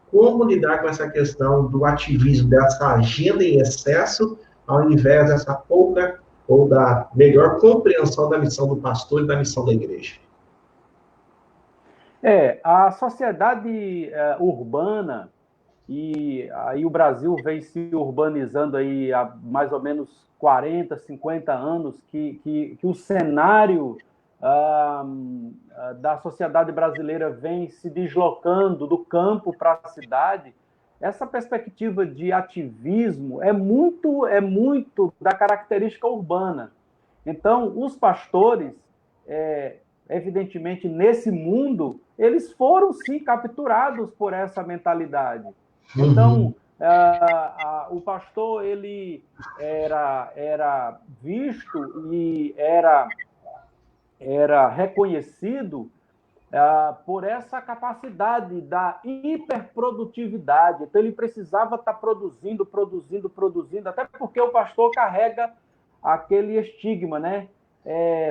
como lidar com essa questão do ativismo, dessa agenda em excesso, ao invés dessa pouca ou da melhor compreensão da missão do pastor e da missão da igreja? A sociedade urbana, e aí o Brasil vem se urbanizando aí há mais ou menos 40, 50 anos, que o cenário da sociedade brasileira vem se deslocando do campo para a cidade. Essa perspectiva de ativismo é muito da característica urbana. Então, os pastores, evidentemente, nesse mundo, eles foram, sim, capturados por essa mentalidade. Então, o pastor, ele era visto e era reconhecido por essa capacidade da hiperprodutividade. Então, ele precisava estar produzindo, até porque o pastor carrega aquele estigma, né?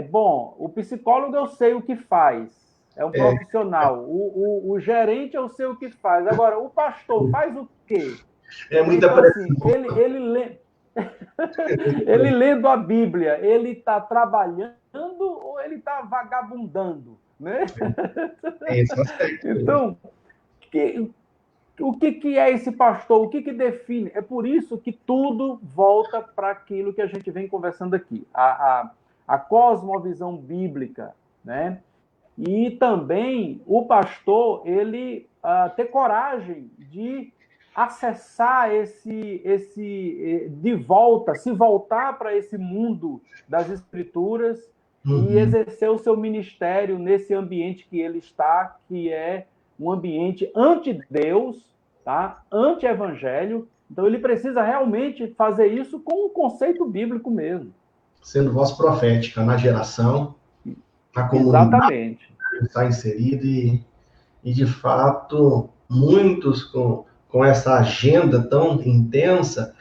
Bom, o psicólogo eu sei o que faz, é um profissional. O gerente eu sei o que faz. Agora, o pastor faz o quê? Muita então, assim, ele lendo a Bíblia, ele está trabalhando ou ele está vagabundando? Né? Então, o que é esse pastor? O que define? É por isso que tudo volta para aquilo que a gente vem conversando aqui. A cosmovisão bíblica, né? E também o pastor, ele ter coragem de acessar de volta, se voltar para esse mundo das escrituras e exercer o seu ministério nesse ambiente que ele está, que é um ambiente anti-Deus, tá? Anti-evangelho. Então, ele precisa realmente fazer isso com um conceito bíblico mesmo. Sendo voz profética na geração, na comunidade. Exatamente. Que está inserido e, de fato, muitos com essa agenda tão intensa,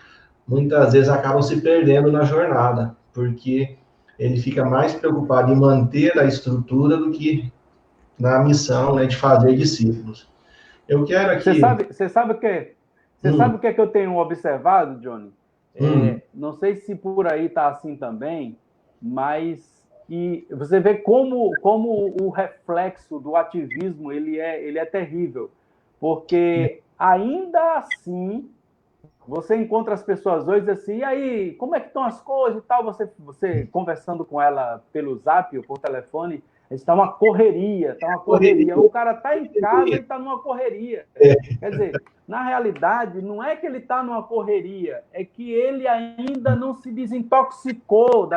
muitas vezes acabam se perdendo na jornada, porque ele fica mais preocupado em manter a estrutura do que na missão, né, de fazer discípulos. Eu quero aqui... Você sabe o que é que eu tenho observado, Johnny? Não sei se por aí está assim também, mas você vê como o reflexo do ativismo ele é terrível, porque ainda assim você encontra as pessoas hoje assim, e aí, como é que estão as coisas e tal, você conversando com ela pelo Zap ou por telefone, está uma correria. O cara está em casa e está numa correria. Quer dizer, na realidade, não é que ele está numa correria, é que ele ainda não se desintoxicou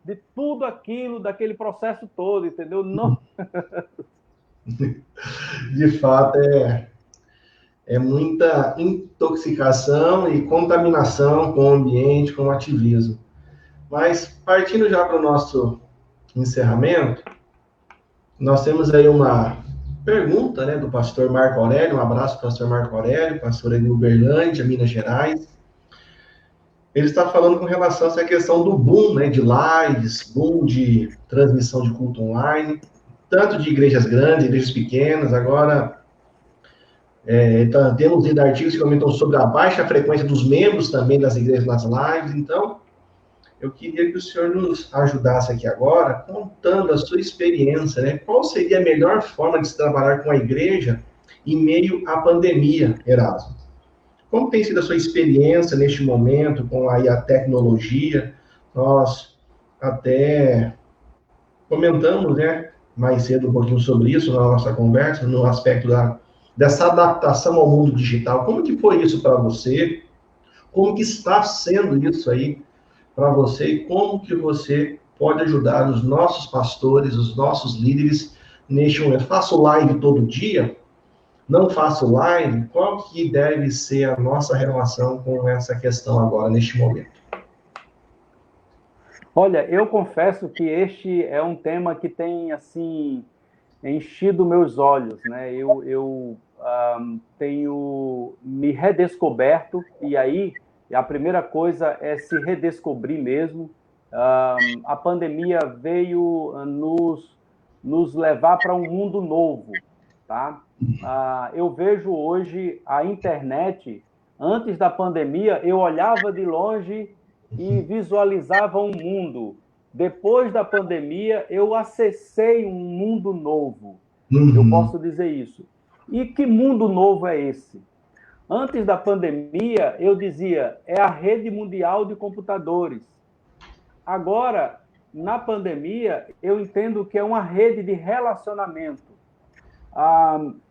de tudo aquilo, daquele processo todo, entendeu? Não. De fato, é muita intoxicação e contaminação com o ambiente, com o ativismo. Mas, partindo já para o nosso encerramento, nós temos aí uma pergunta, né, do pastor Marco Aurélio. Um abraço, pastor Marco Aurélio, pastor em Uberlândia, Minas Gerais. Ele está falando com relação a essa questão do boom, né, de lives, boom de transmissão de culto online, tanto de igrejas grandes, igrejas pequenas. Agora, temos lido artigos que comentam sobre a baixa frequência dos membros também das igrejas nas lives. Então, eu queria que o senhor nos ajudasse aqui agora, contando a sua experiência, né? Qual seria a melhor forma de se trabalhar com a igreja em meio à pandemia, Erasmo? Como tem sido a sua experiência neste momento com a tecnologia? Nós até comentamos, né, mais cedo um pouquinho sobre isso na nossa conversa, no aspecto dessa adaptação ao mundo digital. Como que foi isso para você? Como que está sendo isso aí para você e como que você pode ajudar os nossos pastores, os nossos líderes neste momento? Faço live todo dia? Não faço live? Qual que deve ser a nossa relação com essa questão agora, neste momento? Olha, eu confesso que este é um tema que tem, assim, enchido meus olhos, né? Eu tenho me redescoberto, e aí a primeira coisa é se redescobrir mesmo. A pandemia veio nos levar para um mundo novo, tá? Eu vejo hoje a internet. Antes da pandemia, eu olhava de longe e visualizava um mundo. Depois da pandemia, eu acessei um mundo novo. Eu posso dizer isso. E que mundo novo é esse? Antes da pandemia, eu dizia, é a rede mundial de computadores. Agora, na pandemia, eu entendo que é uma rede de relacionamento.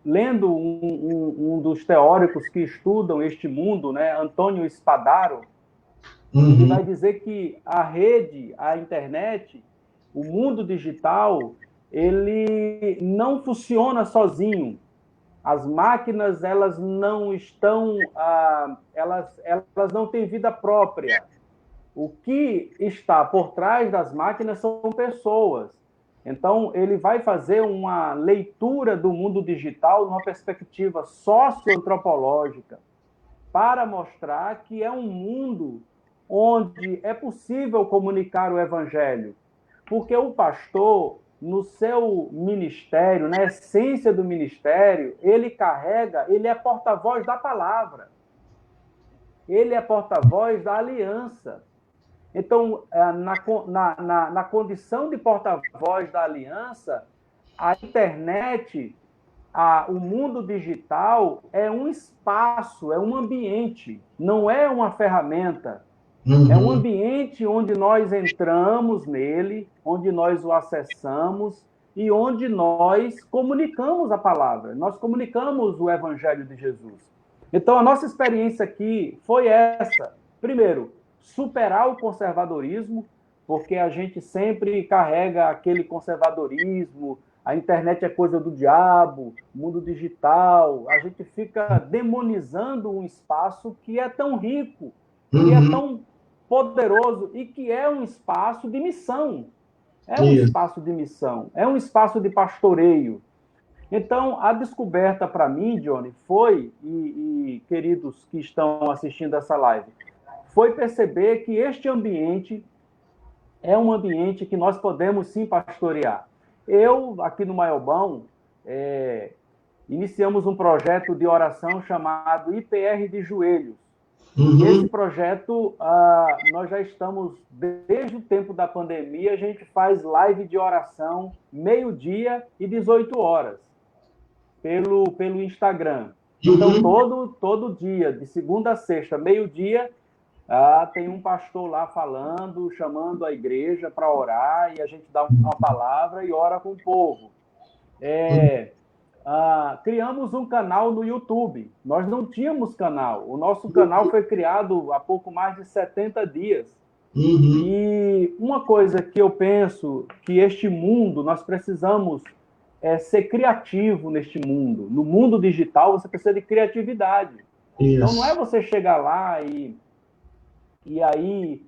Lendo um dos teóricos que estudam este mundo, né, Antônio Spadaro, ele vai dizer que a rede, a internet, o mundo digital, ele não funciona sozinho. As máquinas, elas não estão, elas não têm vida própria. O que está por trás das máquinas são pessoas. Então, ele vai fazer uma leitura do mundo digital numa perspectiva socioantropológica, para mostrar que é um mundo onde é possível comunicar o evangelho. Porque o pastor, no seu ministério, na essência do ministério, ele é porta-voz da palavra. Ele é porta-voz da aliança. Então, na condição de porta-voz da aliança, a internet, o mundo digital é um espaço, é um ambiente, não é uma ferramenta. É um ambiente onde nós entramos nele, onde nós o acessamos e onde nós comunicamos a palavra, nós comunicamos o Evangelho de Jesus. Então, a nossa experiência aqui foi essa. Primeiro, superar o conservadorismo, porque a gente sempre carrega aquele conservadorismo, a internet é coisa do diabo, mundo digital, a gente fica demonizando um espaço que é tão rico, que é tão poderoso e que é um espaço de missão. É um espaço de missão, é um espaço de pastoreio. Então, a descoberta para mim, Johnny, foi, e queridos que estão assistindo essa live, foi perceber que este ambiente é um ambiente que nós podemos sim pastorear. Eu, aqui no Maiobão, iniciamos um projeto de oração chamado IPR de Joelhos. Esse projeto, nós já estamos, desde o tempo da pandemia, a gente faz live de oração, 12h e 18h, pelo Instagram. Então, todo dia, de segunda a sexta, 12h, tem um pastor lá falando, chamando a igreja para orar, e a gente dá uma palavra e ora com o povo. Criamos um canal no YouTube. Nós não tínhamos canal. O nosso canal foi criado há pouco mais de 70 dias. E uma coisa que eu penso que este mundo, nós precisamos ser criativo neste mundo. No mundo digital, você precisa de criatividade. Então, não é você chegar lá e aí,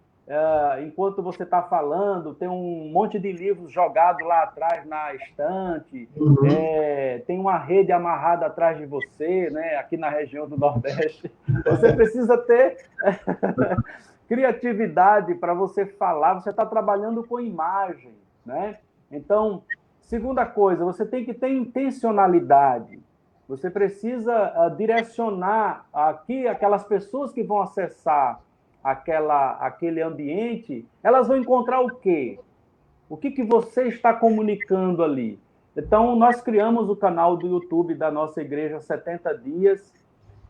enquanto você está falando, tem um monte de livros jogados lá atrás na estante, tem uma rede amarrada atrás de você, né, aqui na região do Nordeste. Você precisa ter criatividade para você falar, você está trabalhando com imagem, né? Então, segunda coisa, você tem que ter intencionalidade. Você precisa direcionar aquelas pessoas que vão acessar aquele ambiente, elas vão encontrar o quê? O que você está comunicando ali? Então, nós criamos o canal do YouTube da nossa igreja 70 dias,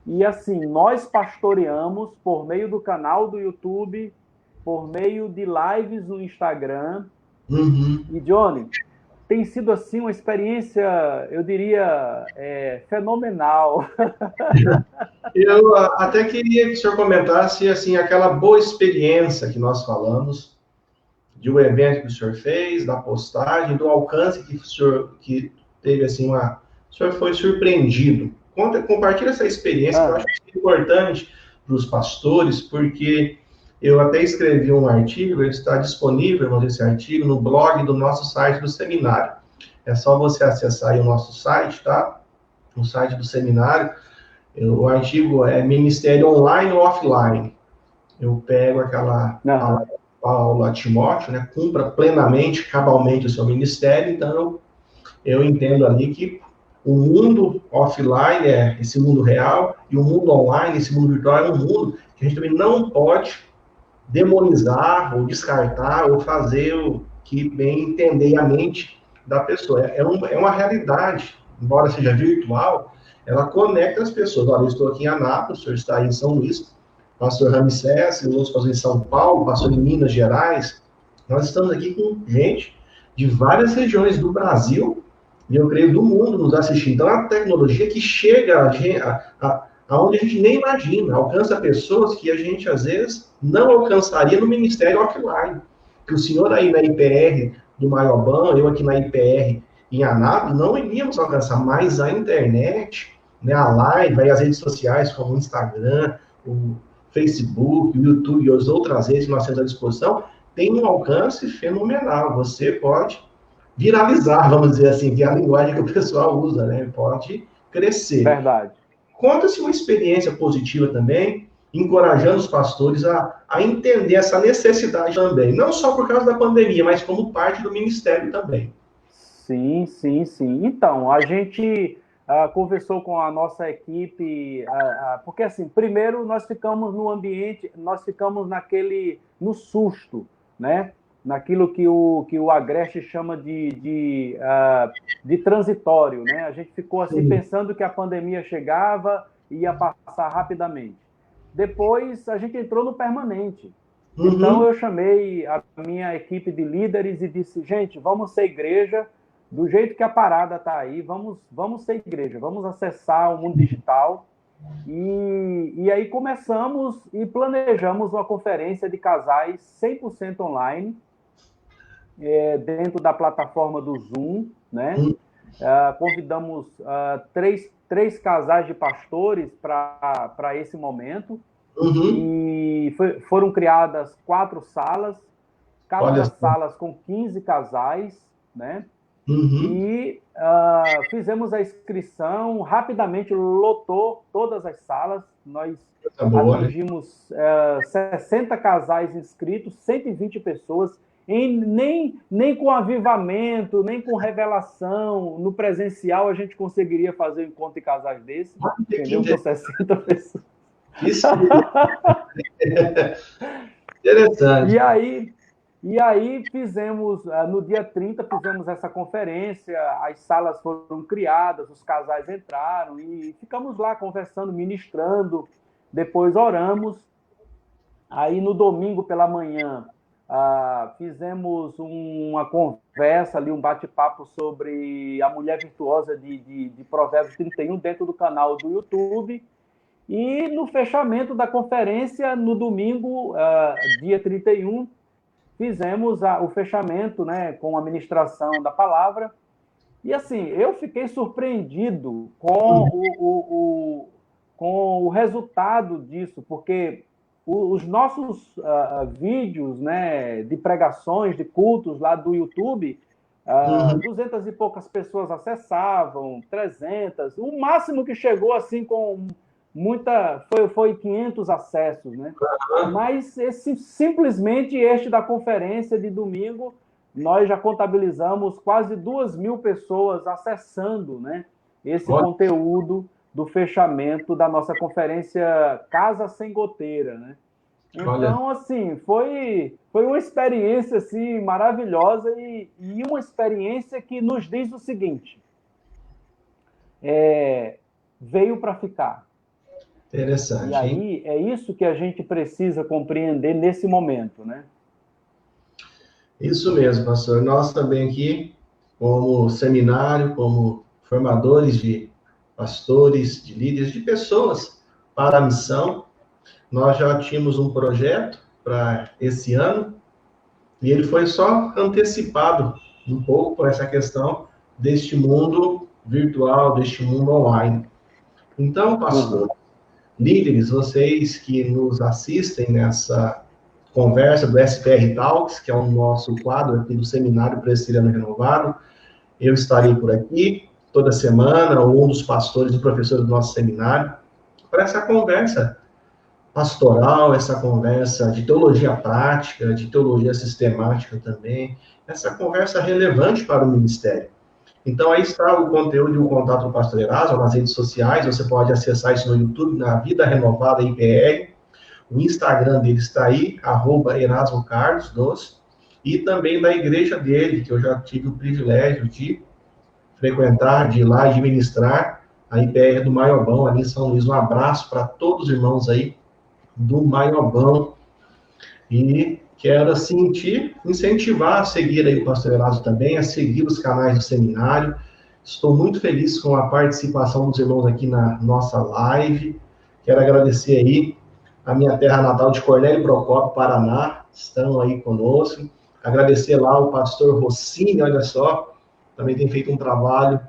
e assim, nós pastoreamos por meio do canal do YouTube, por meio de lives no Instagram. E, Johnny, tem sido assim uma experiência, eu diria, fenomenal. Eu até queria que o senhor comentasse assim, aquela boa experiência que nós falamos, de um evento que o senhor fez, da postagem, do alcance que o senhor teve, assim, o senhor foi surpreendido. Compartilha essa experiência, que eu acho que é importante para os pastores, porque eu até escrevi um artigo, ele está disponível, esse artigo, no blog do nosso site do seminário. É só você acessar aí o nosso site, tá? no site do seminário, o artigo é Ministério Online ou Offline. Eu pego aquela Paula Timóteo, né, cumpra plenamente, cabalmente o seu ministério, então eu entendo ali que o mundo offline é esse mundo real, e o mundo online, esse mundo virtual, é um mundo que a gente também não pode demonizar, ou descartar, ou fazer o que bem entender a mente da pessoa. É uma realidade, embora seja virtual, ela conecta as pessoas. Olha, eu estou aqui em Anápolis, o senhor está aí em São Luís, pastor Ramsés, os outros pastores em São Paulo, pastor em Minas Gerais. Nós estamos aqui com gente de várias regiões do Brasil, e eu creio do mundo nos assistindo. Então, a tecnologia que chega aonde a gente nem imagina, alcança pessoas que a gente, às vezes, não alcançaria no ministério offline. Que o senhor aí na IPR do Maioban, eu aqui na IPR em Anápolis, não iríamos alcançar, mas a internet, né, a live, aí as redes sociais como o Instagram, o Facebook, o YouTube e as outras redes que nós temos à disposição, tem um alcance fenomenal. Você pode viralizar, vamos dizer assim, que é a linguagem que o pessoal usa, né? Pode crescer. Verdade. Conta-se uma experiência positiva também, encorajando os pastores a entender essa necessidade também, não só por causa da pandemia, mas como parte do ministério também. Sim, sim, sim. Então, a gente conversou com a nossa equipe, porque assim, primeiro nós ficamos no ambiente, nós ficamos no susto, né? Naquilo que o Agreste chama de transitório, né? A gente ficou assim pensando que a pandemia chegava e ia passar rapidamente. Depois a gente entrou no permanente. Então eu chamei a minha equipe de líderes e disse, gente, vamos ser igreja do jeito que a parada está aí, vamos ser igreja, vamos acessar o mundo digital. E aí começamos e planejamos uma conferência de casais 100% online, dentro da plataforma do Zoom, né? Convidamos três casais de pastores para esse momento, e foram criadas 4 salas, cada sala com 15 casais, né? E fizemos a inscrição, rapidamente lotou todas as salas, nós atingimos 60 casais inscritos, 120 pessoas, nem com avivamento, nem com revelação, no presencial a gente conseguiria fazer um encontro de casais desse, entendeu? Com 60 pessoas. Isso interessante. E aí fizemos, no dia 30, fizemos essa conferência, as salas foram criadas, os casais entraram e ficamos lá conversando, ministrando, depois oramos. Aí no domingo pela manhã, fizemos uma conversa ali, um bate-papo sobre a mulher virtuosa de Provérbios 31 dentro do canal do YouTube. E no fechamento da conferência, no domingo, dia 31, fizemos o fechamento, né, com a ministração da palavra. E assim, eu fiquei surpreendido com o resultado disso, porque os nossos vídeos, né, de pregações, de cultos lá do YouTube, 200 e poucas pessoas acessavam, 300, o máximo que chegou assim com foi 500 acessos, né? Mas simplesmente este da conferência de domingo, nós já contabilizamos quase 2.000 pessoas acessando, né, esse conteúdo do fechamento da nossa conferência Casa Sem Goteira, né? Então, assim, foi uma experiência assim, maravilhosa e uma experiência que nos diz o seguinte, veio para ficar. Interessante. E aí é isso que a gente precisa compreender nesse momento, né? Isso mesmo, pastor. Nós também aqui, como seminário, como formadores de pastores, de líderes, de pessoas para a missão, nós já tínhamos um projeto para esse ano e ele foi só antecipado um pouco por essa questão deste mundo virtual, deste mundo online. Então, pastor, líderes, vocês que nos assistem nessa conversa do SPR Talks, que é o nosso quadro aqui do Seminário Presbiteriano Renovado, eu estarei por aqui, toda semana, ou um dos pastores e professores do nosso seminário, para essa conversa pastoral, essa conversa de teologia prática, de teologia sistemática também, essa conversa relevante para o ministério. Então, aí está o conteúdo e o contato do Pastor Erasmo nas redes sociais. Você pode acessar isso no YouTube, na Vida Renovada IPR. O Instagram dele está aí, @ErasmoCarlos2. E também da igreja dele, que eu já tive o privilégio de frequentar, de ir lá e de ministrar, a IPR do Maiobão, ali em São Luís. Um abraço para todos os irmãos aí do Maiobão. E quero, assim, te incentivar a seguir aí o Pastor Erasmo também, a seguir os canais do seminário. Estou muito feliz com a participação dos irmãos aqui na nossa live. Quero agradecer aí a minha terra natal de Cornélio Procópio, Paraná, estão aí conosco. Agradecer lá o pastor Rossini, olha só, também tem feito um trabalho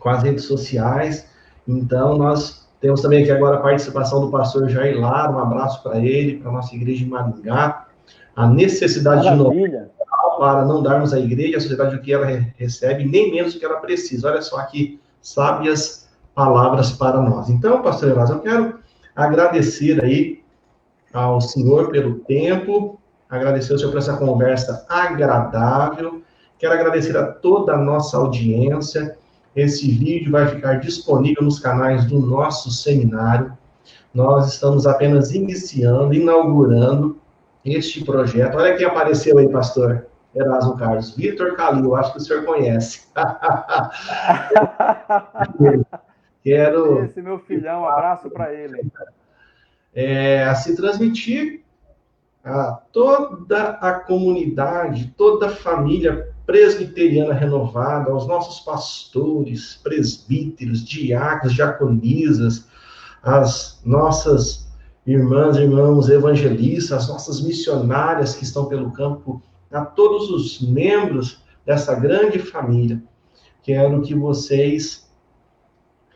com as redes sociais. Então, nós temos também aqui agora a participação do pastor Jair Lara, um abraço para ele, para a nossa igreja de Maringá. A necessidade de inovação para não darmos à igreja a sociedade o que ela recebe, nem menos o que ela precisa. Olha só que sábias palavras para nós. Então, pastor Erasmo, eu quero agradecer aí ao senhor pelo tempo, agradecer ao senhor por essa conversa agradável. Quero agradecer a toda a nossa audiência. Esse vídeo vai ficar disponível nos canais do nosso seminário. Nós estamos apenas iniciando, inaugurando este projeto. Olha quem apareceu aí, pastor Erasmo Carlos. Vitor Calil, acho que o senhor conhece. Quero... Esse meu filhão, um abraço para ele. A se transmitir a toda a comunidade, toda a família presbiteriana renovada, aos nossos pastores, presbíteros, diáconos, diaconisas, as nossas irmãs e irmãos evangelistas, as nossas missionárias que estão pelo campo, a todos os membros dessa grande família. Quero que vocês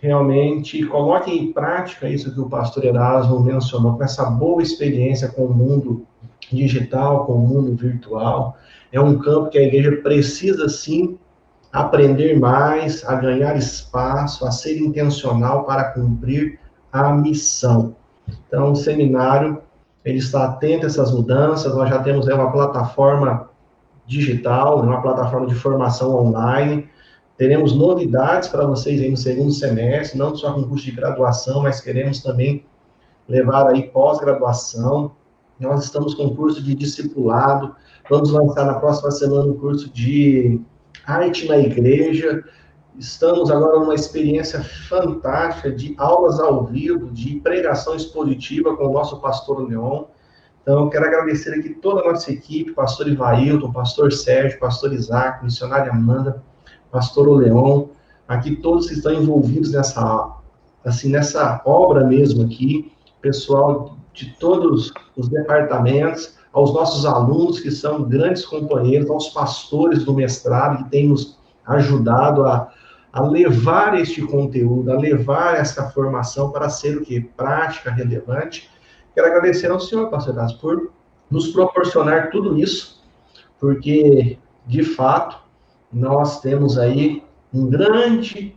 realmente coloquem em prática isso que o pastor Erasmo mencionou, com essa boa experiência com o mundo digital, com o mundo virtual. É um campo que a igreja precisa, sim, aprender mais, a ganhar espaço, a ser intencional para cumprir a missão. Então, o seminário, ele está atento a essas mudanças. Nós já temos uma plataforma digital, uma plataforma de formação online. Teremos novidades para vocês aí no segundo semestre, não só com curso de graduação, mas queremos também levar aí pós-graduação. Nós estamos com curso de discipulado, vamos lançar na próxima semana um curso de arte na igreja. Estamos agora numa experiência fantástica de aulas ao vivo, de pregação expositiva com o nosso pastor Leon. Então, eu quero agradecer aqui toda a nossa equipe, pastor Ivailton, pastor Sérgio, pastor Isaac, missionária Amanda, pastor Leon, aqui todos que estão envolvidos nessa obra mesmo aqui, pessoal de todos os departamentos, aos nossos alunos, que são grandes companheiros, aos pastores do mestrado, que têm nos ajudado a levar este conteúdo, a levar essa formação para ser o quê? Prática, relevante. Quero agradecer ao senhor, pastor Erasmo, por nos proporcionar tudo isso, porque, de fato, nós temos aí um grande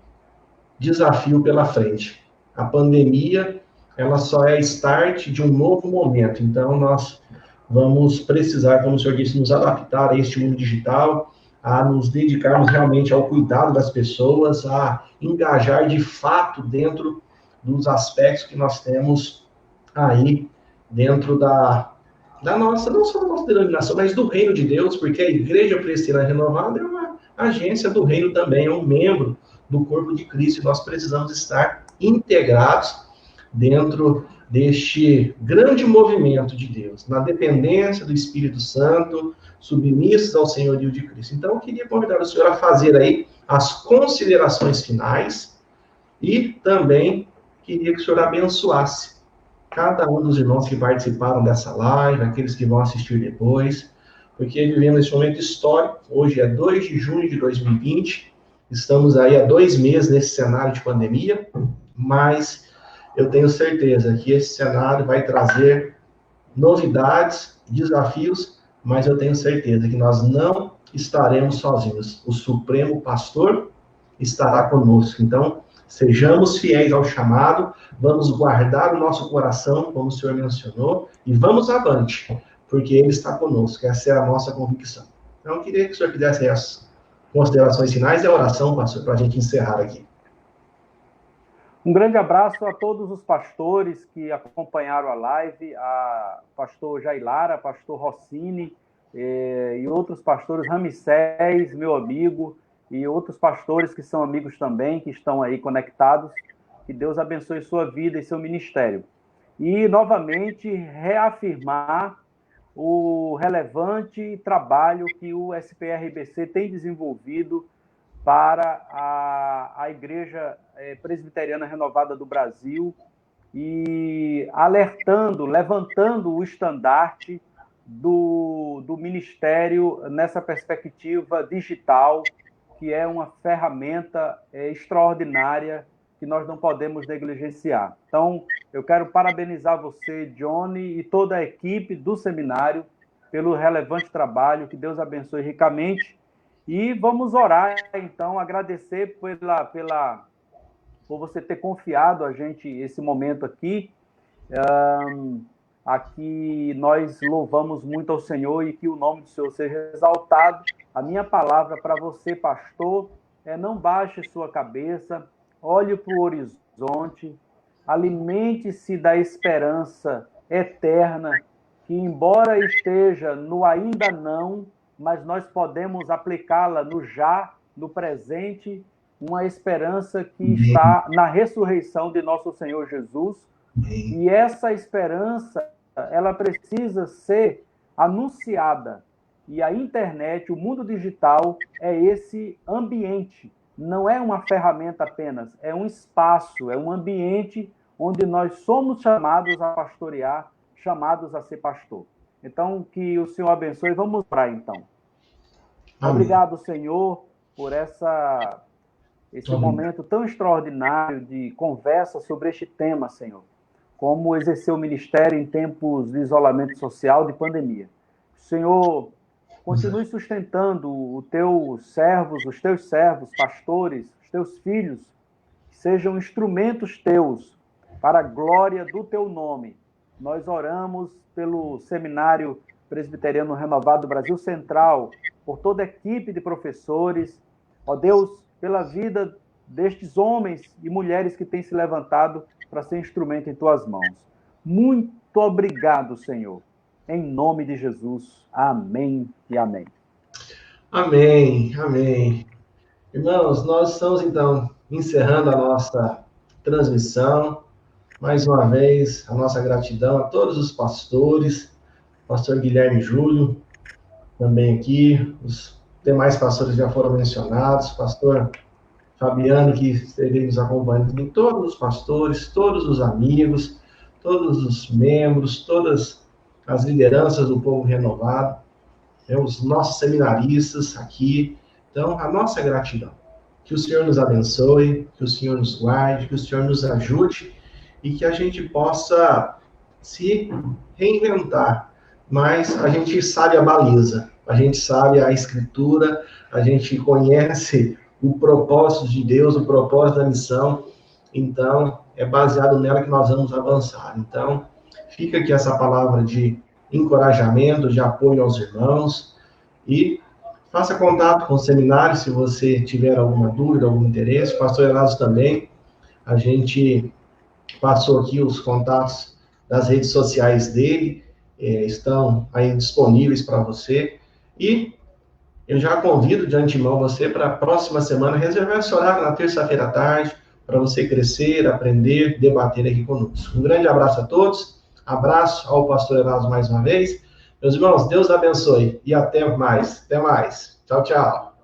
desafio pela frente. A pandemia, ela só é start de um novo momento. Então, nós vamos precisar, como o senhor disse, nos adaptar a este mundo digital, a nos dedicarmos realmente ao cuidado das pessoas, a engajar de fato dentro dos aspectos que nós temos aí dentro da nossa, não só da nossa denominação, mas do reino de Deus, porque a Igreja Presbiteriana Renovada é uma agência do reino também, é um membro do corpo de Cristo, e nós precisamos estar integrados dentro deste grande movimento de Deus, na dependência do Espírito Santo, submissos ao senhorio de Cristo. Então, eu queria convidar o senhor a fazer aí as considerações finais e também queria que o senhor abençoasse cada um dos irmãos que participaram dessa live, aqueles que vão assistir depois, porque vivemos esse momento histórico. Hoje é 2 de junho de 2020, estamos aí há 2 meses nesse cenário de pandemia, mas eu tenho certeza que esse cenário vai trazer novidades, desafios, mas eu tenho certeza que nós não estaremos sozinhos. O Supremo Pastor estará conosco. Então, sejamos fiéis ao chamado, vamos guardar o nosso coração, como o Senhor mencionou, e vamos avante, porque Ele está conosco. Essa é a nossa convicção. Então, eu queria que o Senhor fizesse as considerações finais e a oração, pastor, para a gente encerrar aqui. Um grande abraço a todos os pastores que acompanharam a live, a pastor Jailara, pastor Rossini, e outros pastores, Ramsés, meu amigo, e outros pastores que são amigos também, que estão aí conectados. Que Deus abençoe sua vida e seu ministério. E, novamente, reafirmar o relevante trabalho que o SPRBC tem desenvolvido para a Igreja Presbiteriana Renovada do Brasil e alertando, levantando o estandarte do ministério nessa perspectiva digital, que é uma ferramenta extraordinária que nós não podemos negligenciar. Então, eu quero parabenizar você, Johnny, e toda a equipe do seminário pelo relevante trabalho, que Deus abençoe ricamente. E vamos orar, então, agradecer por você ter confiado a gente esse momento aqui. Aqui nós louvamos muito ao Senhor e que o nome do Senhor seja exaltado. A minha palavra para você, pastor, é: não baixe sua cabeça, olhe para o horizonte, alimente-se da esperança eterna, que embora esteja no ainda não, mas nós podemos aplicá-la no já, no presente, uma esperança que está na ressurreição de nosso Senhor Jesus. E essa esperança, ela precisa ser anunciada. E a internet, o mundo digital, é esse ambiente. Não é uma ferramenta apenas, é um espaço, é um ambiente onde nós somos chamados a pastorear, chamados a ser pastor. Então, que o Senhor abençoe. Vamos orar, então. Amém. Obrigado, Senhor, por esse momento tão extraordinário de conversa sobre este tema, Senhor. Como exercer o ministério em tempos de isolamento social, de pandemia. Senhor, continue sustentando os teus servos, pastores, os teus filhos, que sejam instrumentos teus para a glória do teu nome. Nós oramos pelo Seminário Presbiteriano Renovado do Brasil Central, por toda a equipe de professores, ó Deus, pela vida destes homens e mulheres que têm se levantado para ser instrumento em tuas mãos. Muito obrigado, Senhor. Em nome de Jesus. Amém e amém. Amém, amém. Irmãos, nós estamos, então, encerrando a nossa transmissão. Mais uma vez, a nossa gratidão a todos os pastores, pastor Guilherme Júlio, também aqui, os demais pastores já foram mencionados, pastor Fabiano, que esteve nos acompanhando, e todos os pastores, todos os amigos, todos os membros, todas as lideranças do povo renovado, os nossos seminaristas aqui. Então, a nossa gratidão. Que o Senhor nos abençoe, que o Senhor nos guarde, que o Senhor nos ajude e que a gente possa se reinventar. Mas a gente sabe a baliza, a gente sabe a escritura, a gente conhece o propósito de Deus, o propósito da missão. Então, é baseado nela que nós vamos avançar. Então, fica aqui essa palavra de encorajamento, de apoio aos irmãos e faça contato com o seminário se você tiver alguma dúvida, algum interesse. O pastor Erasmo também. A gente passou aqui os contatos das redes sociais dele, estão aí disponíveis para você. E eu já convido de antemão você para a próxima semana reservar esse horário na terça-feira à tarde, para você crescer, aprender, debater aqui conosco. Um grande abraço a todos, abraço ao pastor Erasmo mais uma vez. Meus irmãos, Deus abençoe e até mais. Até mais. Tchau, tchau.